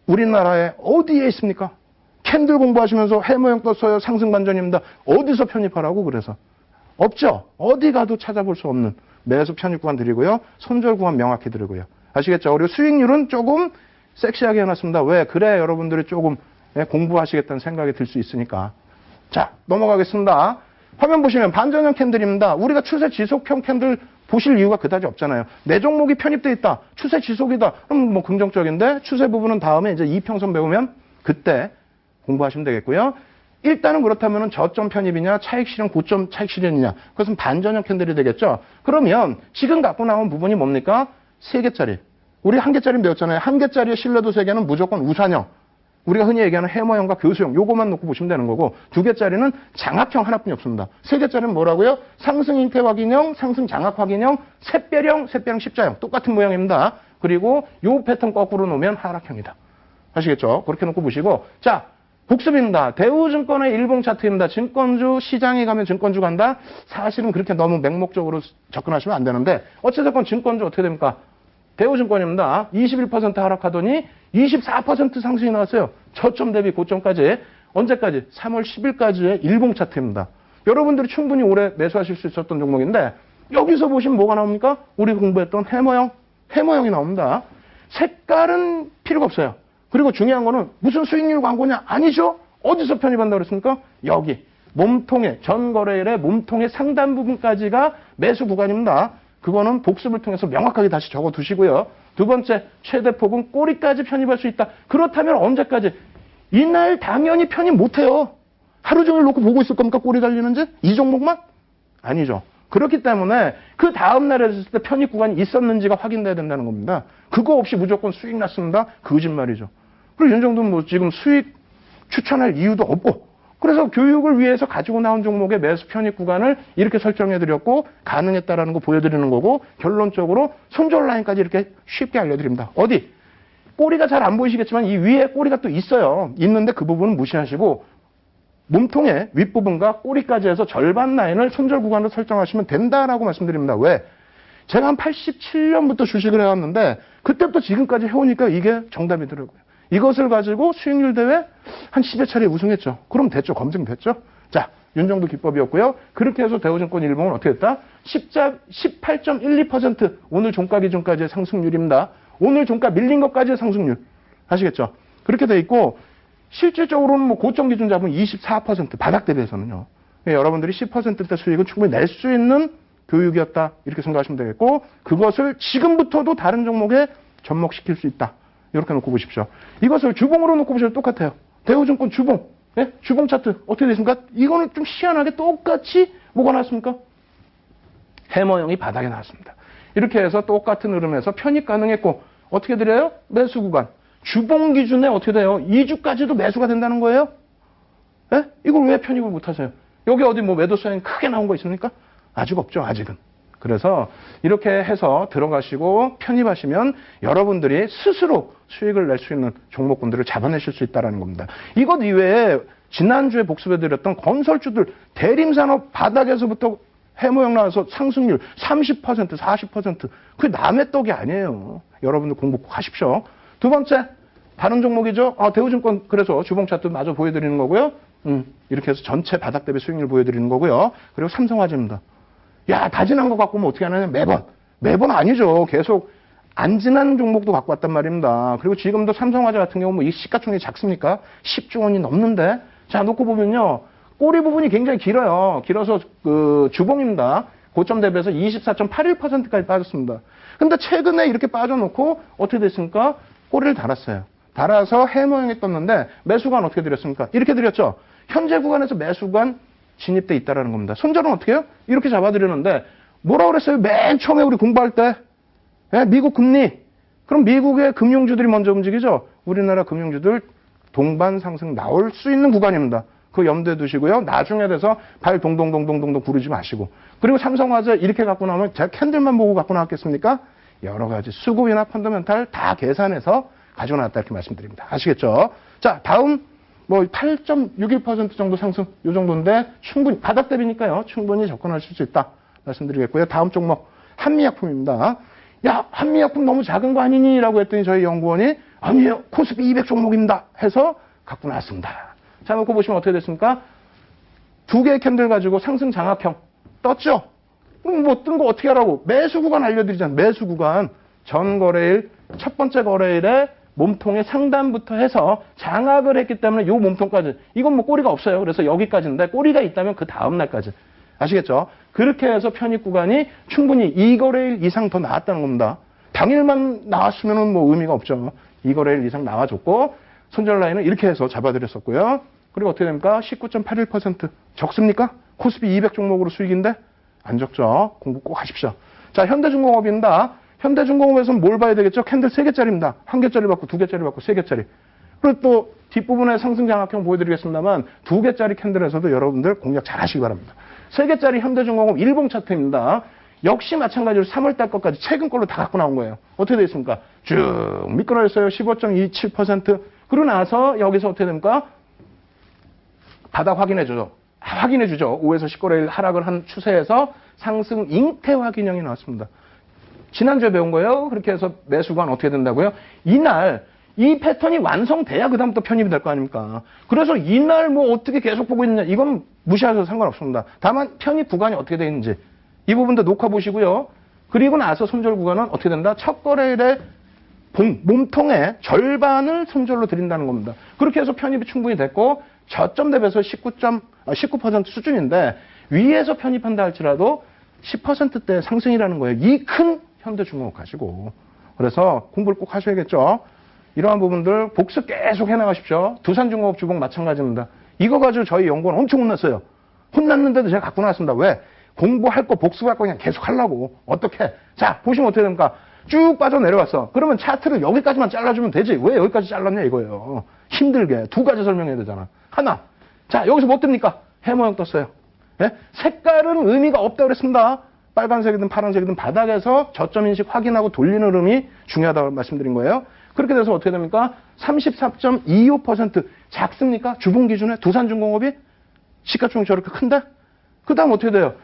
우리나라에 어디에 있습니까? 캔들 공부하시면서 해모형 떴어요. 상승 반전입니다. 어디서 편입하라고 그래서. 없죠. 어디 가도 찾아볼 수 없는 매수 편입 구간 드리고요. 손절 구간 명확히 드리고요. 아시겠죠? 그리고 수익률은 조금 섹시하게 해놨습니다. 왜? 그래 여러분들이 조금 공부하시겠다는 생각이 들 수 있으니까. 자, 넘어가겠습니다. 화면 보시면 반전형 캔들입니다. 우리가 추세 지속형 캔들 보실 이유가 그다지 없잖아요. 내 종목이 편입돼 있다. 추세 지속이다. 그럼 뭐 긍정적인데 추세 부분은 다음에 이제 이평선 배우면 그때 공부하시면 되겠고요. 일단은 그렇다면 저점 편입이냐, 차익 실현, 고점 차익 실현이냐. 그것은 반전형 캔들이 되겠죠. 그러면 지금 갖고 나온 부분이 뭡니까? 3개짜리. 우리 1개짜리 배웠잖아요. 1개짜리의 신뢰도 세계는 무조건 우산형. 우리가 흔히 얘기하는 해머형과 교수형. 요거만 놓고 보시면 되는 거고 2개짜리는 장악형 하나뿐이 없습니다. 3개짜리는 뭐라고요? 상승 잉태 확인형, 상승 장악 확인형, 샛별형, 샛별형 십자형. 똑같은 모양입니다. 그리고 요 패턴 거꾸로 놓으면 하락형이다. 아시겠죠? 그렇게 놓고 보시고 자, 복습입니다. 대우증권의 일봉 차트입니다. 증권주 시장에 가면 증권주 간다. 사실은 그렇게 너무 맹목적으로 접근하시면 안 되는데 어찌됐건 증권주 어떻게 됩니까? 대우증권입니다. 21% 하락하더니 24% 상승이 나왔어요. 저점 대비 고점까지. 언제까지? 3월 10일까지의 일봉 차트입니다. 여러분들이 충분히 올해 매수하실 수 있었던 종목인데 여기서 보시면 뭐가 나옵니까? 우리 공부했던 해머형이 나옵니다. 색깔은 필요가 없어요. 그리고 중요한 거는 무슨 수익률 광고냐? 아니죠. 어디서 편입한다고 그랬습니까? 여기 몸통의 전 거래일의 몸통의 상단 부분까지가 매수 구간입니다. 그거는 복습을 통해서 명확하게 다시 적어두시고요. 두 번째, 최대 폭은 꼬리까지 편입할 수 있다. 그렇다면 언제까지? 이날 당연히 편입 못해요. 하루 종일 놓고 보고 있을 겁니까? 꼬리 달리는지? 이 종목만? 아니죠. 그렇기 때문에 그 다음날에 했을 때 편입 구간이 있었는지가 확인돼야 된다는 겁니다. 그거 없이 무조건 수익 났습니다. 거짓말이죠. 그리고 이 정도는 뭐 지금 수익 추천할 이유도 없고 그래서 교육을 위해서 가지고 나온 종목의 매수 편입 구간을 이렇게 설정해드렸고 가능했다라는 거 보여드리는 거고 결론적으로 손절 라인까지 이렇게 쉽게 알려드립니다. 어디? 꼬리가 잘 안 보이시겠지만 이 위에 꼬리가 또 있어요. 있는데 그 부분은 무시하시고 몸통의 윗부분과 꼬리까지 해서 절반 라인을 손절 구간으로 설정하시면 된다라고 말씀드립니다. 왜? 제가 한 87년부터 주식을 해왔는데 그때부터 지금까지 해오니까 이게 정답이더라고요. 이것을 가지고 수익률 대회 한 10여 차례 우승했죠. 그럼 됐죠. 검증됐죠. 자, 윤정도 기법이었고요. 그렇게 해서 대우증권 일봉은 어떻게 했다? 18.12% 오늘 종가 기준까지의 상승률입니다. 오늘 종가 밀린 것까지의 상승률. 아시겠죠? 그렇게 돼 있고 실질적으로는 뭐 고점 기준 잡으면 24% 바닥 대비해서는요. 여러분들이 10%대 수익은 충분히 낼 수 있는 교육이었다. 이렇게 생각하시면 되겠고 그것을 지금부터도 다른 종목에 접목시킬 수 있다. 이렇게 놓고 보십시오. 이것을 주봉으로 놓고 보시면 똑같아요. 대우증권 주봉. 예? 주봉 차트 어떻게 되십니까? 이거는 좀 희한하게 똑같이 뭐가 나왔습니까? 해머형이 바닥에 나왔습니다. 이렇게 해서 똑같은 흐름에서 편입 가능했고 어떻게 드려요? 매수 구간. 주봉 기준에 어떻게 돼요? 2주까지도 매수가 된다는 거예요? 예? 이걸 왜 편입을 못 하세요? 여기 어디 뭐 매도 사인 크게 나온 거 있습니까? 아직 없죠, 아직은. 그래서 이렇게 해서 들어가시고 편입하시면 여러분들이 스스로 수익을 낼 수 있는 종목군들을 잡아내실 수 있다는 겁니다. 이것 이외에 지난주에 복습해드렸던 건설주들 대림산업 바닥에서부터 해모형 나와서 상승률 30%, 40% 그게 남의 떡이 아니에요. 여러분들 공부 꼭 하십시오. 두 번째, 다른 종목이죠. 대우증권 그래서 주봉 차트 마저 보여드리는 거고요. 이렇게 해서 전체 바닥 대비 수익률 보여드리는 거고요. 그리고 삼성화재입니다. 야, 다 지난 거 갖고 오면 어떻게 하느냐, 매번 아니죠. 계속 안 지난 종목도 갖고 왔단 말입니다. 그리고 지금도 삼성화재 같은 경우 뭐 이 시가총액이 작습니까? 10조 원이 넘는데. 자, 놓고 보면요. 꼬리 부분이 굉장히 길어요. 길어서 그 주봉입니다. 고점 대비해서 24.81%까지 빠졌습니다. 근데 최근에 이렇게 빠져놓고 어떻게 됐습니까? 꼬리를 달았어요. 달아서 해모형이 떴는데 매수관 어떻게 드렸습니까? 이렇게 드렸죠. 현재 구간에서 매수관 진입돼 있다는 겁니다. 손절은 어떻게 해요? 이렇게 잡아드렸는데 뭐라고 그랬어요? 맨 처음에 우리 공부할 때 미국 금리. 그럼 미국의 금융주들이 먼저 움직이죠. 우리나라 금융주들 동반 상승 나올 수 있는 구간입니다. 그거 염두에 두시고요. 나중에 돼서 발 동동동동동동 구르지 마시고. 그리고 삼성화재 이렇게 갖고 나오면 제가 캔들만 보고 갖고 나왔겠습니까? 여러 가지 수급이나 펀더멘탈 다 계산해서 가지고 나왔다 이렇게 말씀드립니다. 아시겠죠? 자, 다음 뭐 8.61% 정도 상승 이 정도인데 충분히 바닥 대비니까요. 충분히 접근하실 수 있다 말씀드리겠고요. 다음 종목 한미약품입니다. 야, 한미약품 너무 작은 거 아니니? 라고 했더니 저희 연구원이 아니에요. 코스피 200 종목입니다. 해서 갖고 나왔습니다. 자, 놓고 보시면 어떻게 됐습니까? 두 개의 캔들 가지고 상승 장악형 떴죠? 그럼 뭐 뜬 거 어떻게 하라고? 매수 구간 알려드리잖아요. 매수 구간. 전 거래일, 첫 번째 거래일에 몸통의 상단부터 해서 장악을 했기 때문에 요 몸통까지. 이건 뭐 꼬리가 없어요. 그래서 여기까지인데 꼬리가 있다면 그 다음 날까지. 아시겠죠? 그렇게 해서 편입 구간이 충분히 2거래일 이상 더 나왔다는 겁니다. 당일만 나왔으면 뭐 의미가 없죠. 2거래일 이상 나와줬고 손절 라인은 이렇게 해서 잡아드렸었고요. 그리고 어떻게 됩니까? 19.81% 적습니까? 코스피 200 종목으로 수익인데 안 적죠. 공부 꼭 하십시오. 자, 현대중공업입니다. 현대중공업에서는 뭘 봐야 되겠죠? 캔들 3개짜리입니다. 1개짜리 받고 2개짜리 받고 3개짜리. 그리고 또 뒷부분에 상승 장악형 보여드리겠습니다만 2개짜리 캔들에서도 여러분들 공략 잘 하시기 바랍니다. 3개짜리 현대중공업 일봉 차트입니다. 역시 마찬가지로 3월달 것까지 최근 걸로 다 갖고 나온 거예요. 어떻게 되어 있습니까? 쭉 미끄러졌어요. 15.27%. 그러고 나서 여기서 어떻게 됩니까? 바닥 확인해주죠. 확인해주죠. 5에서 10거래일 하락을 한 추세에서 상승 잉태 확인형이 나왔습니다. 지난주에 배운 거예요. 그렇게 해서 매수관 어떻게 된다고요? 이날 이 패턴이 완성돼야 그다음부터 편입이 될 거 아닙니까? 그래서 이날 뭐 어떻게 계속 보고 있느냐 이건 무시하셔도 상관없습니다. 다만 편입 구간이 어떻게 되어 있는지 이 부분도 녹화 보시고요. 그리고 나서 손절 구간은 어떻게 된다? 첫 거래일에 몸통의 절반을 손절로 드린다는 겁니다. 그렇게 해서 편입이 충분히 됐고 저점 대비해서 19% 수준인데 위에서 편입한다 할지라도 10%대 상승이라는 거예요. 이 큰 현대중공업 가지고. 그래서 공부를 꼭 하셔야겠죠. 이러한 부분들 복습 계속 해나가십시오. 두산중공업 주봉 마찬가지입니다. 이거 가지고 저희 연구원 엄청 혼났어요. 혼났는데도 제가 갖고 나왔습니다. 왜? 공부할 거 복습할 거 그냥 계속 하려고. 어떻게? 자, 보시면 어떻게 됩니까? 쭉 빠져내려왔어. 그러면 차트를 여기까지만 잘라주면 되지. 왜 여기까지 잘랐냐 이거예요. 힘들게. 두 가지 설명해야 되잖아. 하나. 자, 여기서 뭐 뜹니까? 해모형 떴어요. 네? 색깔은 의미가 없다고 그랬습니다. 빨간색이든 파란색이든 바닥에서 저점 인식 확인하고 돌리는 흐름이 중요하다고 말씀드린 거예요. 그렇게 돼서 어떻게 됩니까? 34.25% 작습니까? 주봉 기준에 두산중공업이 시가총액 저렇게 큰데? 그 다음 어떻게 돼요?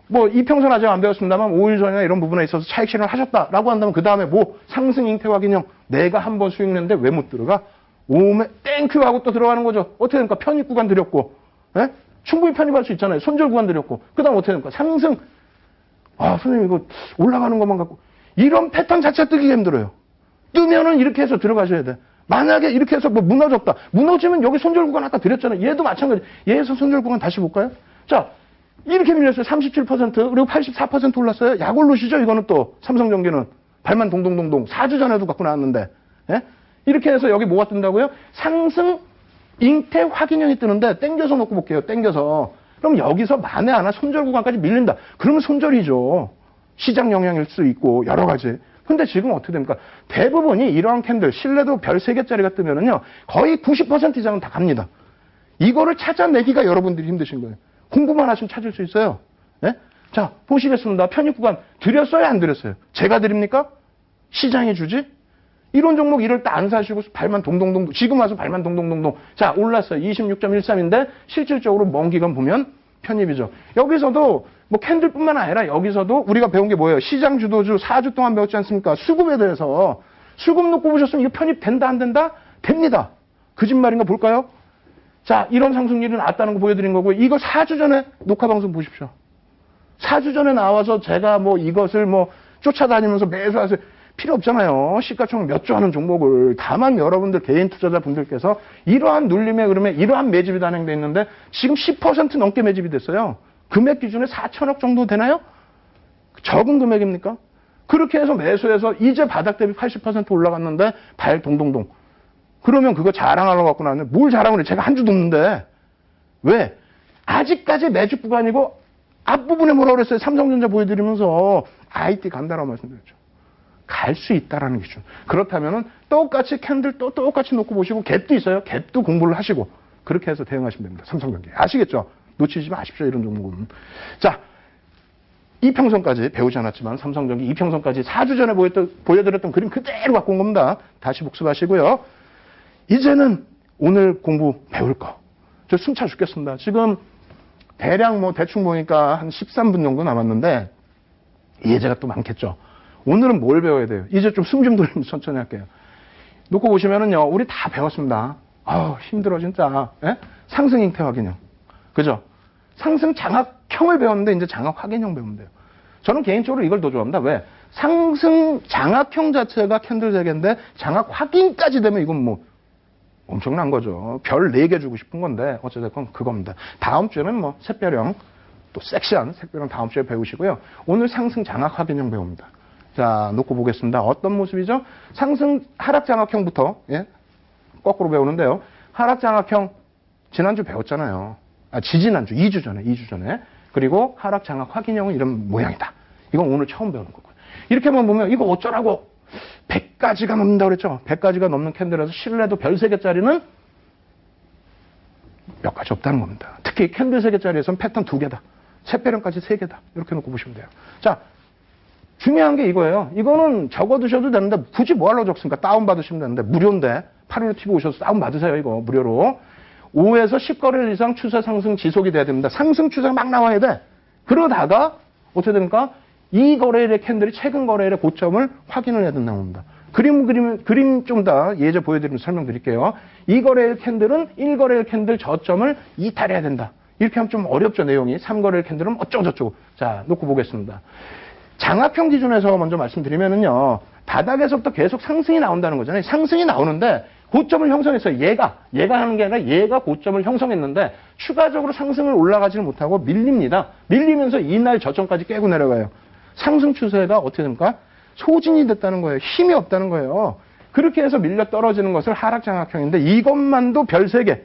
뭐 이평선 아직 안 배웠습니다만 5일 전이나 이런 부분에 있어서 차익 실현을 하셨다라고 한다면 그 다음에 뭐 상승 잉태 확인형 내가 한 번 수익 냈는데 왜 못 들어가? 오메 땡큐 하고 또 들어가는 거죠. 어떻게 됩니까? 편입 구간 드렸고 예? 충분히 편입할 수 있잖아요. 손절 구간 드렸고 그 다음 어떻게 됩니까? 상승. 아 선생님 이거 올라가는 것만 갖고 이런 패턴 자체가 뜨기가 힘들어요. 뜨면은 이렇게 해서 들어가셔야 돼. 만약에 이렇게 해서 뭐 무너졌다. 무너지면 여기 손절 구간 아까 드렸잖아요. 얘도 마찬가지. 얘에서 손절 구간 다시 볼까요? 자 이렇게 밀렸어요. 37% 그리고 84% 올랐어요. 약 오르시죠? 이거는 또 삼성전기는 발만 동동동동 4주 전에도 갖고 나왔는데 예? 이렇게 해서 여기 뭐가 뜬다고요? 상승 잉태 확인형이 뜨는데 땡겨서 놓고 볼게요. 땡겨서. 그럼 여기서 만에 하나 손절 구간까지 밀린다. 그러면 손절이죠. 시장 영향일 수 있고 여러 가지. 근데 지금 어떻게 됩니까? 대부분이 이러한 캔들 실내도 별 3개짜리가 뜨면은요. 거의 90% 이상은 다 갑니다. 이거를 찾아내기가 여러분들이 힘드신 거예요. 공부만 하시면 찾을 수 있어요. 예? 자, 보시겠습니다. 편입 구간 드렸어요? 안 드렸어요? 제가 드립니까? 시장이 주지? 이런 종목 이럴 때 안 사시고 발만 동동동 지금 와서 발만 동동동동 자 올랐어요. 26.13인데 실질적으로 먼 기간 보면 편입이죠. 여기서도 뭐 캔들뿐만 아니라 여기서도 우리가 배운 게 뭐예요? 시장 주도주 4주 동안 배웠지 않습니까? 수급에 대해서 수급 놓고 보셨으면 이거 편입 된다 안 된다? 됩니다. 거짓말인가 볼까요? 자 이런 상승률이 나왔다는 거 보여드린 거고 이거 4주 전에 녹화 방송 보십시오. 4주 전에 나와서 제가 뭐 이것을 뭐 쫓아다니면서 매수하세요. 필요 없잖아요. 시가총액 몇 조 하는 종목을. 다만 여러분들 개인 투자자분들께서 이러한 눌림의 흐름에 이러한 매집이 단행돼 있는데 지금 10% 넘게 매집이 됐어요. 금액 기준에 4천억 정도 되나요? 적은 금액입니까? 그렇게 해서 매수해서 이제 바닥 대비 80% 올라갔는데 발 동동동. 그러면 그거 자랑하려고 갖고 나왔는데 뭘 자랑을 해? 제가 한 주도 없는데. 왜? 아직까지 매집 구간이고 앞부분에 뭐라고 그랬어요? 삼성전자 보여드리면서 IT 간다라고 말씀드렸죠. 갈 수 있다라는 기준. 그렇다면은 똑같이 캔들 또 똑같이 놓고 보시고 갭도 있어요. 갭도 공부를 하시고 그렇게 해서 대응하시면 됩니다. 삼성전기. 아시겠죠? 놓치지 마십시오. 이런 종목은. 자, 이평선까지 배우지 않았지만 삼성전기 이평선까지 4주 전에 보여드렸던 그림 그대로 갖고 온 겁니다. 다시 복습하시고요. 이제는 오늘 공부 배울 거. 저 숨차 죽겠습니다. 지금 대략 뭐 대충 보니까 한 13분 정도 남았는데 예제가 또 많겠죠. 오늘은 뭘 배워야 돼요? 이제 좀 숨 좀 돌리면서 천천히 할게요. 놓고 보시면은요, 우리 다 배웠습니다. 아우, 힘들어, 진짜. 예? 상승 형태 확인형. 그죠? 상승 장악형을 배웠는데 이제 장악 확인형 배우면 돼요. 저는 개인적으로 이걸 더 좋아합니다. 왜? 상승 장악형 자체가 캔들 3개인데 장악 확인까지 되면 이건 뭐 엄청난 거죠. 별 4개 주고 싶은 건데 어찌됐건 그겁니다. 다음 주에는 뭐 샛별형, 또 섹시한 샛별형 다음 주에 배우시고요. 오늘 상승 장악 확인형 배웁니다. 자, 놓고 보겠습니다. 어떤 모습이죠? 상승 하락 장악형부터 예? 거꾸로 배우는데요. 하락 장악형 지난주 배웠잖아요. 지지난주 2주 전에. 그리고 하락 장악 확인형은 이런 모양이다. 이건 오늘 처음 배우는 거고요. 이렇게만 보면 이거 어쩌라고 100가지가 넘는다고 그랬죠. 100가지가 넘는 캔들에서 실내도 별 3개짜리는 몇 가지 없다는 겁니다. 특히 캔들 3개짜리에서는 패턴 2개다. 샛별형까지 3개다. 이렇게 놓고 보시면 돼요. 자, 중요한 게 이거예요. 이거는 적어두셔도 되는데 굳이 뭐 하려고 적습니까? 다운받으시면 되는데 무료인데 815 TV 오셔서 다운받으세요. 이거 무료로. 5에서 10거래일 이상 추세 상승 지속이 돼야 됩니다. 상승 추세가 막 나와야 돼. 그러다가 어떻게 됩니까? 이 거래일의 캔들이 최근 거래일의 고점을 확인을 해야 된다고 합니다. 그림 좀 더 예제 보여드리면서 설명드릴게요. 이 거래일 캔들은 1거래일 캔들 저점을 이탈해야 된다. 이렇게 하면 좀 어렵죠, 내용이. 3거래일 캔들은 어쩌고저쩌고. 자, 놓고 보겠습니다. 장악형 기준에서 먼저 말씀드리면은요, 바닥에서부터 계속 상승이 나온다는 거잖아요. 상승이 나오는데 고점을 형성했어요. 얘가 하는 게 아니라 얘가 고점을 형성했는데 추가적으로 상승을 올라가지는 못하고 밀립니다. 밀리면서 이날 저점까지 깨고 내려가요. 상승 추세가 어떻게 됩니까? 소진이 됐다는 거예요. 힘이 없다는 거예요. 그렇게 해서 밀려 떨어지는 것을 하락 장악형인데 이것만도 별 3개.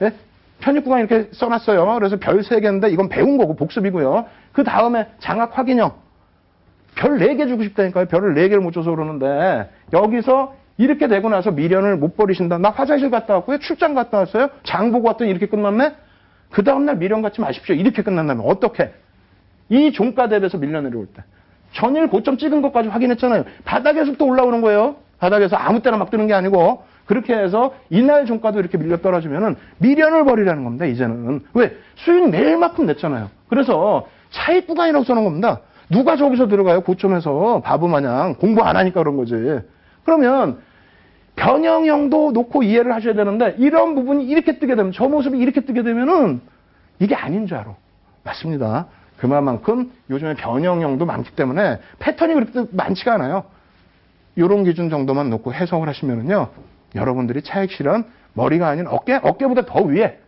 예? 편입 구간 이렇게 써놨어요. 그래서 별 3개인데 이건 배운 거고 복습이고요. 그 다음에 장악 확인형. 별 4개 주고 싶다니까요. 별을 4개를 못 줘서 그러는데 여기서 이렇게 되고 나서 미련을 못 버리신다. 나 화장실 갔다 왔고요. 출장 갔다 왔어요. 장 보고 왔더니 이렇게 끝났네. 그 다음날 미련 갖지 마십시오. 이렇게 끝난다면 어떻게? 이 종가 대비해서 밀려 내려올 때. 전일 고점 찍은 것까지 확인했잖아요. 바닥에서부터 올라오는 거예요. 바닥에서 아무 때나 막 뜨는 게 아니고 그렇게 해서 이날 종가도 이렇게 밀려 떨어지면은 미련을 버리라는 겁니다. 이제는. 왜? 수익 낼 만큼 냈잖아요. 그래서 차익 구간이라고 써놓은 겁니다. 누가 저기서 들어가요? 고점에서 바보 마냥 공부 안 하니까 그런 거지. 그러면 변형형도 놓고 이해를 하셔야 되는데 이런 부분이 이렇게 뜨게 되면 저 모습이 이렇게 뜨게 되면은 이게 아닌 줄 알아. 맞습니다. 그만큼 요즘에 변형형도 많기 때문에 패턴이 그렇게 많지가 않아요. 이런 기준 정도만 놓고 해석을 하시면은요. 여러분들이 차익 실현 머리가 아닌 어깨보다 더 위에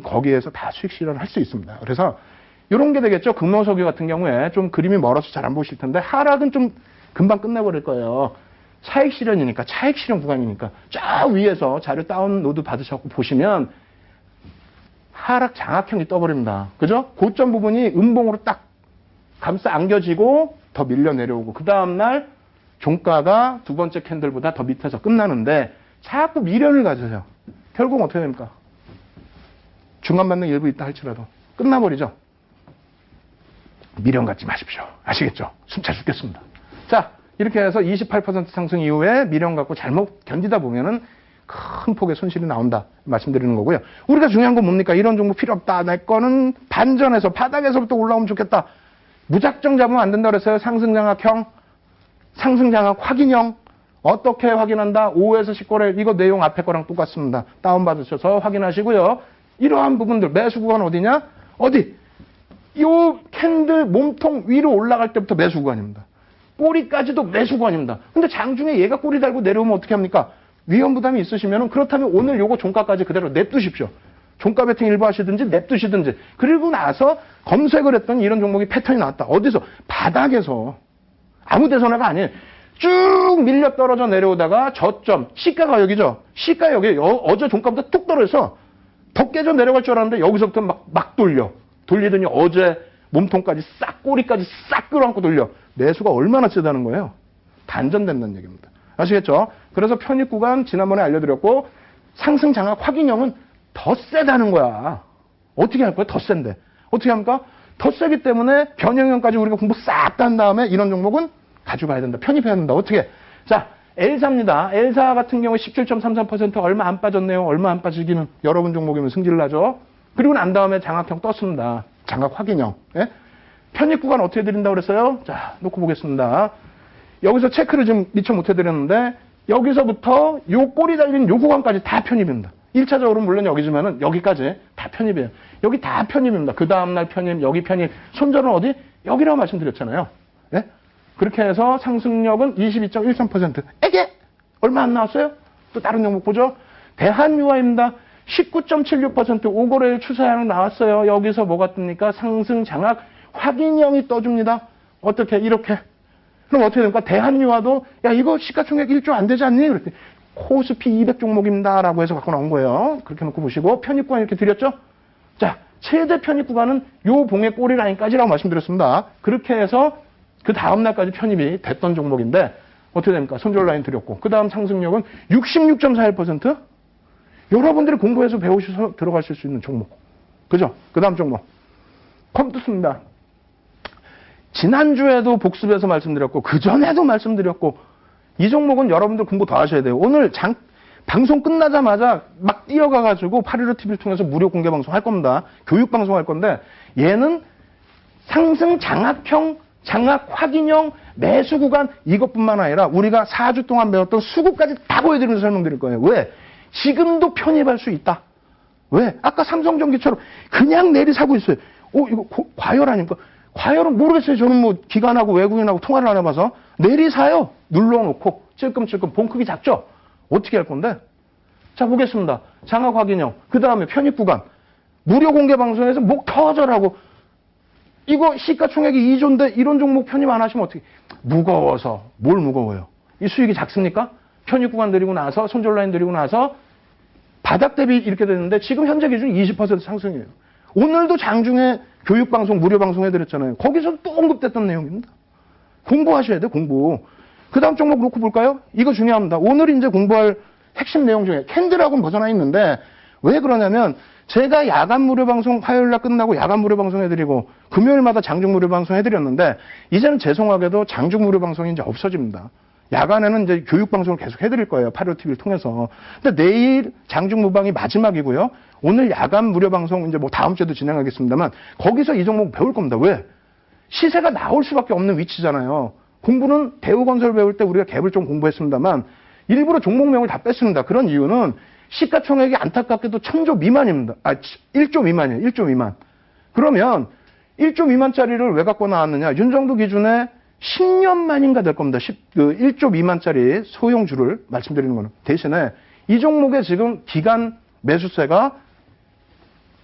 거기에서 다 수익 실현을 할 수 있습니다. 그래서 이런 게 되겠죠. 금호석유 같은 경우에 좀 그림이 멀어서 잘 안 보실 텐데 하락은 좀 금방 끝내버릴 거예요. 차익 실현이니까 차익 실현 구간이니까 쫙 위에서 자료 다운로드 받으셔서 보시면 하락 장악형이 떠버립니다. 그죠? 고점 부분이 음봉으로 딱 감싸 안겨지고 더 밀려 내려오고 그 다음날 종가가 두 번째 캔들보다 더 밑에서 끝나는데 자꾸 미련을 가져요. 결국 어떻게 됩니까? 중간 반등 일부 있다 할지라도 끝나버리죠. 미련 갖지 마십시오. 아시겠죠? 숨차 죽겠습니다. 자, 이렇게 해서 28% 상승 이후에 미련 갖고 잘못 견디다 보면은 큰 폭의 손실이 나온다 말씀드리는 거고요. 우리가 중요한 건 뭡니까? 이런 종목 필요 없다. 내 거는 반전에서 바닥에서부터 올라오면 좋겠다. 무작정 잡으면 안 된다 그랬어요. 상승장악형, 상승장악 확인형. 어떻게 확인한다? 5에서 10거래 이거 내용 앞에 거랑 똑같습니다. 다운받으셔서 확인하시고요. 이러한 부분들 매수 구간 어디냐? 어디? 요 캔들 몸통 위로 올라갈 때부터 매수 구간입니다. 꼬리까지도 매수 구간입니다. 근데 장중에 얘가 꼬리 달고 내려오면 어떻게 합니까? 위험 부담이 있으시면 그렇다면 오늘 요거 종가까지 그대로 냅두십시오. 종가 베팅 일부 하시든지 냅두시든지. 그리고 나서 검색을 했더니 이런 종목이 패턴이 나왔다. 어디서? 바닥에서. 아무 데서나가 아니에요. 쭉 밀려 떨어져 내려오다가 저점. 시가가 여기죠. 시가 여기 어제 종가보다 뚝 떨어져서 더 깨져 내려갈 줄 알았는데 여기서부터 막 돌려. 돌리더니 어제 몸통까지 싹 꼬리까지 싹 끌어안고 돌려. 매수가 얼마나 세다는 거예요. 반전된다는 얘기입니다. 아시겠죠? 그래서 편입 구간 지난번에 알려드렸고 상승 장악 확인형은 더 세다는 거야. 어떻게 할 거야? 더 센데. 어떻게 합니까? 더 세기 때문에 변형형까지 우리가 공부 싹 다 한 다음에 이런 종목은 가져가야 된다. 편입해야 된다. 어떻게? 자, L사입니다. L사 같은 경우 17.33% 얼마 안 빠졌네요. 얼마 안 빠지기는 여러분 종목이면 승질을 나죠. 그리고 난 다음에 장학형 떴습니다. 장학 확인형. 예? 편입 구간 어떻게 드린다고 그랬어요? 자, 놓고 보겠습니다. 여기서 체크를 좀 미처 못 해드렸는데 여기서부터 요 꼬리 달린 요 구간까지 다 편입입니다. 1차적으로 물론 여기지만은 여기까지 다 편입이에요. 여기 다 편입입니다. 그 다음날 편입, 여기 편입. 손절은 어디? 여기라고 말씀드렸잖아요. 예? 그렇게 해서 상승력은 22.13%. 에게! 얼마 안 나왔어요? 또 다른 종목 보죠. 대한유화입니다. 19.76% 5거래일 추세하락 나왔어요. 여기서 뭐가 뜹니까? 상승 장악 확인형이 떠줍니다. 어떻게? 이렇게. 그럼 어떻게 됩니까? 대한유화도 야 이거 시가총액 1조 안 되지 않니? 그랬더니 코스피 200 종목입니다. 라고 해서 갖고 나온 거예요. 그렇게 놓고 보시고 편입구간 이렇게 드렸죠? 자, 최대 편입구간은 요 봉의 꼬리 라인까지라고 말씀드렸습니다. 그렇게 해서 그 다음날까지 편입이 됐던 종목인데 어떻게 됩니까? 손절 라인 드렸고 그 다음 상승력은 66.41%? 여러분들이 공부해서 배우셔서 들어가실 수 있는 종목. 그죠? 그 다음 종목. 컴퓨터입니다. 지난주에도 복습해서 말씀드렸고 그전에도 말씀드렸고 이 종목은 여러분들 공부 더 하셔야 돼요. 오늘 방송 끝나자마자 막 뛰어가가지고 815TV를 통해서 무료 공개 방송 할 겁니다. 교육 방송 할 건데 얘는 상승 장악형, 장악 확인형, 매수 구간 이것뿐만 아니라 우리가 4주 동안 배웠던 수급까지 다 보여드리면서 설명드릴 거예요. 왜? 지금도 편입할 수 있다. 왜? 아까 삼성전기처럼 그냥 내리사고 있어요. 이거 과열 아닙니까? 과열은 모르겠어요. 저는 뭐 기관하고 외국인하고 통화를 안 해봐서 내리사요. 눌러놓고 찔끔찔끔 봉 크기 작죠? 어떻게 할 건데? 자 보겠습니다. 장악 확인형. 그 다음에 편입 구간. 무료 공개 방송에서 목 터져라고. 이거 시가총액이 2조인데 이런 종목 편입 안 하시면 어떻게? 무거워서. 뭘 무거워요? 이 수익이 작습니까? 편입 구간 드리고 나서 손절 라인 드리고 나서 바닥 대비 이렇게 됐는데 지금 현재 기준 20% 상승이에요. 오늘도 장중에 교육방송, 무료방송 해드렸잖아요. 거기서 또 언급됐던 내용입니다. 공부하셔야 돼요, 공부. 그 다음 종목 놓고 볼까요? 이거 중요합니다. 오늘 이제 공부할 핵심 내용 중에 캔들하고는 벗어나 있는데 왜 그러냐면 제가 야간 무료방송 화요일날 끝나고 야간 무료방송 해드리고 금요일마다 장중 무료방송 해드렸는데 이제는 죄송하게도 장중 무료방송이 이제 없어집니다. 야간에는 이제 교육방송을 계속 해드릴 거예요. 8.15TV를 통해서. 근데 내일 장중 무방이 마지막이고요. 오늘 야간 무료방송 이제 뭐 다음 주에도 진행하겠습니다만 거기서 이 종목 배울 겁니다. 왜? 시세가 나올 수밖에 없는 위치잖아요. 공부는 대우건설 배울 때 우리가 갭을 좀 공부했습니다만 일부러 종목명을 다 뺐습니다. 그런 이유는 시가총액이 안타깝게도 1000조 미만입니다. 1조 미만이에요. 1조 미만. 그러면 1조 미만짜리를 왜 갖고 나왔느냐. 윤정도 기준에 10년 만인가 될 겁니다. 1조 미만짜리 소형주를 말씀드리는 거는. 대신에 이 종목에 지금 기간 매수세가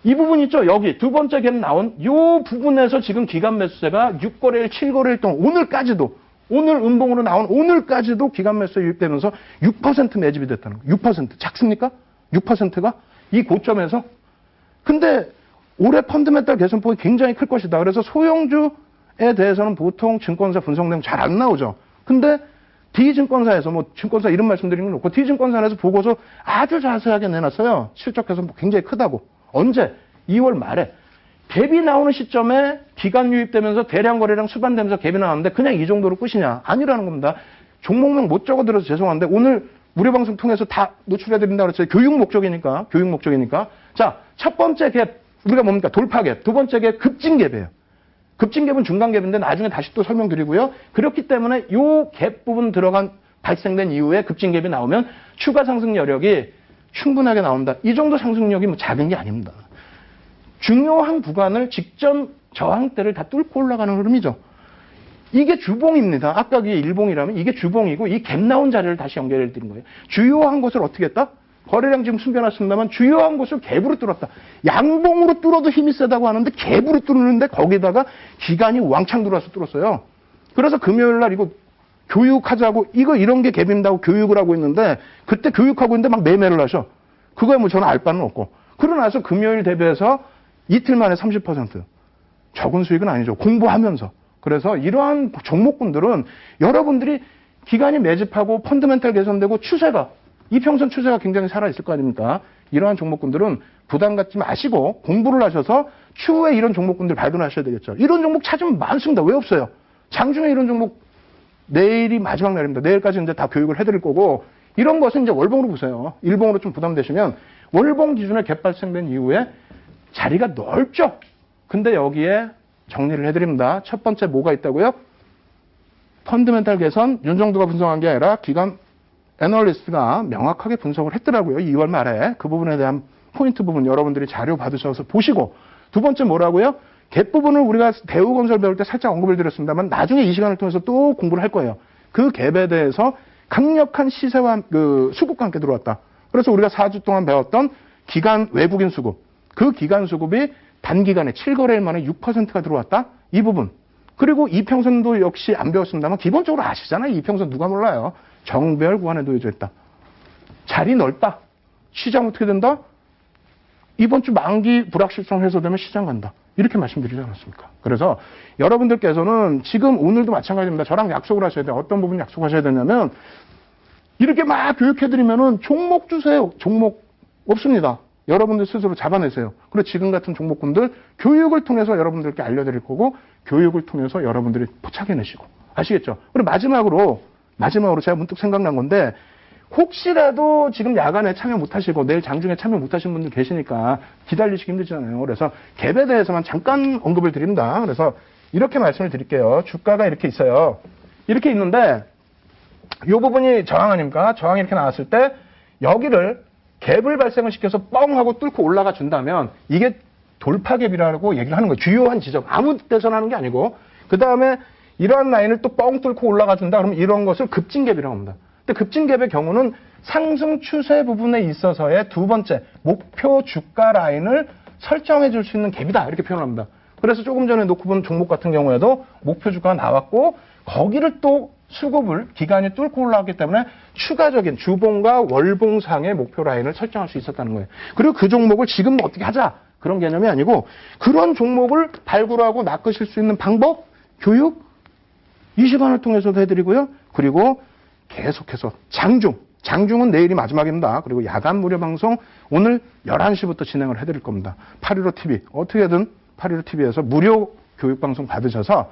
이 부분 있죠? 여기 두 번째 갭 나온 이 부분에서 지금 기간 매수세가 6거래일, 7거래일 동안 오늘까지도 오늘 음봉으로 나온 오늘까지도 기간 매수세 유입되면서 6% 매집이 됐다는 거예요. 6%. 작습니까? 6%가? 이 고점에서? 근데 올해 펀드멘탈 개선폭이 굉장히 클 것이다. 그래서 소형주에 대해서는 보통 증권사 분석 내용 잘 안 나오죠. 근데 D증권사에서 뭐 증권사 이름 말씀드리는 건 없고 D증권사에서 보고서 아주 자세하게 내놨어요. 실적해서 굉장히 크다고. 언제? 2월 말에. 갭이 나오는 시점에 기간 유입되면서 대량 거래량 수반되면서 갭이 나왔는데 그냥 이 정도로 끝이냐? 아니라는 겁니다. 종목명 못 적어드려서 죄송한데 오늘 무료방송 통해서 다 노출해드린다고 그랬어요. 교육 목적이니까. 교육 목적이니까. 자, 첫 번째 갭. 우리가 뭡니까? 돌파갭. 두 번째 갭 급진갭이에요. 급진갭은 중간갭인데 나중에 다시 또 설명드리고요. 그렇기 때문에 이 갭 부분 발생된 이후에 급진갭이 나오면 추가 상승 여력이 충분하게 나온다. 이 정도 상승력이 뭐 작은 게 아닙니다. 중요한 구간을 직전 저항대를 다 뚫고 올라가는 흐름이죠. 이게 주봉입니다. 아까 그게 일봉이라면 이게 주봉이고 이 갭 나온 자리를 다시 연결해 드린 거예요. 주요한 곳을 어떻게 했다? 거래량 지금 숨겨놨습니다만 주요한 곳을 갭으로 뚫었다. 양봉으로 뚫어도 힘이 세다고 하는데 갭으로 뚫는데 거기다가 기간이 왕창 들어와서 뚫었어요. 그래서 금요일 날 이거 교육하자고 이거 이런 게 갭인다고 교육을 하고 있는데 그때 교육하고 있는데 막 매매를 하셔. 그거에 뭐 저는 알 바는 없고. 그러고 나서 금요일 대비해서 이틀 만에 30%. 적은 수익은 아니죠. 공부하면서. 그래서 이러한 종목군들은 여러분들이 기간이 매집하고 펀드멘탈 개선되고 추세가 이평선 추세가 굉장히 살아있을 거 아닙니까? 이러한 종목군들은 부담 갖지 마시고 공부를 하셔서 추후에 이런 종목군들 발견하셔야 되겠죠. 이런 종목 찾으면 많습니다. 왜 없어요? 장중에 이런 종목 내일이 마지막 날입니다. 내일까지 이제 다 교육을 해드릴 거고 이런 것은 이제 월봉으로 보세요. 일봉으로 좀 부담되시면 월봉 기준에 갭 발생된 이후에 자리가 넓죠. 근데 여기에 정리를 해드립니다. 첫 번째 뭐가 있다고요? 펀드멘탈 개선 윤정두가 분석한 게 아니라 기관 애널리스트가 명확하게 분석을 했더라고요. 2월 말에 그 부분에 대한 포인트 부분 여러분들이 자료 받으셔서 보시고 두 번째 뭐라고요? 갭 부분을 우리가 대우건설 배울 때 살짝 언급을 드렸습니다만 나중에 이 시간을 통해서 또 공부를 할 거예요. 그 갭에 대해서 강력한 시세와 수급과 함께 들어왔다. 그래서 우리가 4주 동안 배웠던 기간 외국인 수급, 그 기간 수급이 단기간에 7거래일 만에 6%가 들어왔다. 이 부분. 그리고 이평선도 역시 안 배웠습니다만 기본적으로 아시잖아요. 이평선 누가 몰라요. 정배열 구간에 놓여져 있다. 자리 넓다. 시장 어떻게 된다? 이번 주 만기 불확실성 해소되면 시장 간다. 이렇게 말씀드리지 않았습니까? 그래서 여러분들께서는 지금 오늘도 마찬가지입니다. 저랑 약속을 하셔야 돼요. 어떤 부분 약속하셔야 되냐면 이렇게 막 교육해드리면은 종목 주세요. 종목 없습니다. 여러분들 스스로 잡아내세요. 그리고 지금 같은 종목군들 교육을 통해서 여러분들께 알려드릴 거고 교육을 통해서 여러분들이 포착해내시고 아시겠죠? 그리고 마지막으로 제가 문득 생각난 건데 혹시라도 지금 야간에 참여 못하시고 내일 장중에 참여 못하신 분들 계시니까 기다리시기 힘들잖아요. 그래서 갭에 대해서만 잠깐 언급을 드립니다. 그래서 이렇게 말씀을 드릴게요. 주가가 이렇게 있어요. 이렇게 있는데 이 부분이 저항 아닙니까? 저항이 이렇게 나왔을 때 여기를 갭을 발생을 시켜서 뻥 하고 뚫고 올라가 준다면 이게 돌파갭이라고 얘기를 하는 거예요. 주요한 지점. 아무 데서나 하는 게 아니고 그 다음에 이러한 라인을 또 뻥 뚫고 올라가 준다. 그러면 이런 것을 급진갭이라고 합니다. 근데 급진갭의 경우는 상승 추세 부분에 있어서의 두 번째 목표 주가 라인을 설정해 줄 수 있는 갭이다. 이렇게 표현합니다. 그래서 조금 전에 놓고 본 종목 같은 경우에도 목표 주가가 나왔고 거기를 또 수급을 기간이 뚫고 올라왔기 때문에 추가적인 주봉과 월봉상의 목표 라인을 설정할 수 있었다는 거예요. 그리고 그 종목을 지금 어떻게 하자 그런 개념이 아니고 그런 종목을 발굴하고 낚으실 수 있는 방법, 교육 이 시간을 통해서도 해드리고요. 그리고 계속해서 장중은 내일이 마지막입니다. 그리고 야간 무료 방송 오늘 11시부터 진행을 해드릴 겁니다. 815TV 어떻게든 815TV에서 무료 교육 방송 받으셔서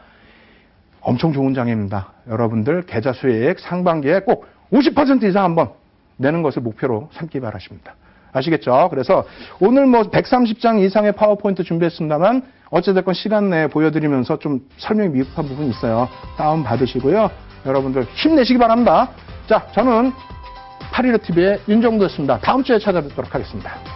엄청 좋은 장입니다. 여러분들 계좌 수익 상반기에 꼭 50% 이상 한번 내는 것을 목표로 삼기 바라십니다. 아시겠죠? 그래서 오늘 뭐 130장 이상의 파워포인트 준비했습니다만 어찌됐건 시간 내에 보여드리면서 좀 설명이 미흡한 부분이 있어요. 다운 받으시고요. 여러분들 힘내시기 바랍니다. 자, 저는 815TV의 윤정도였습니다. 다음 주에 찾아뵙도록 하겠습니다.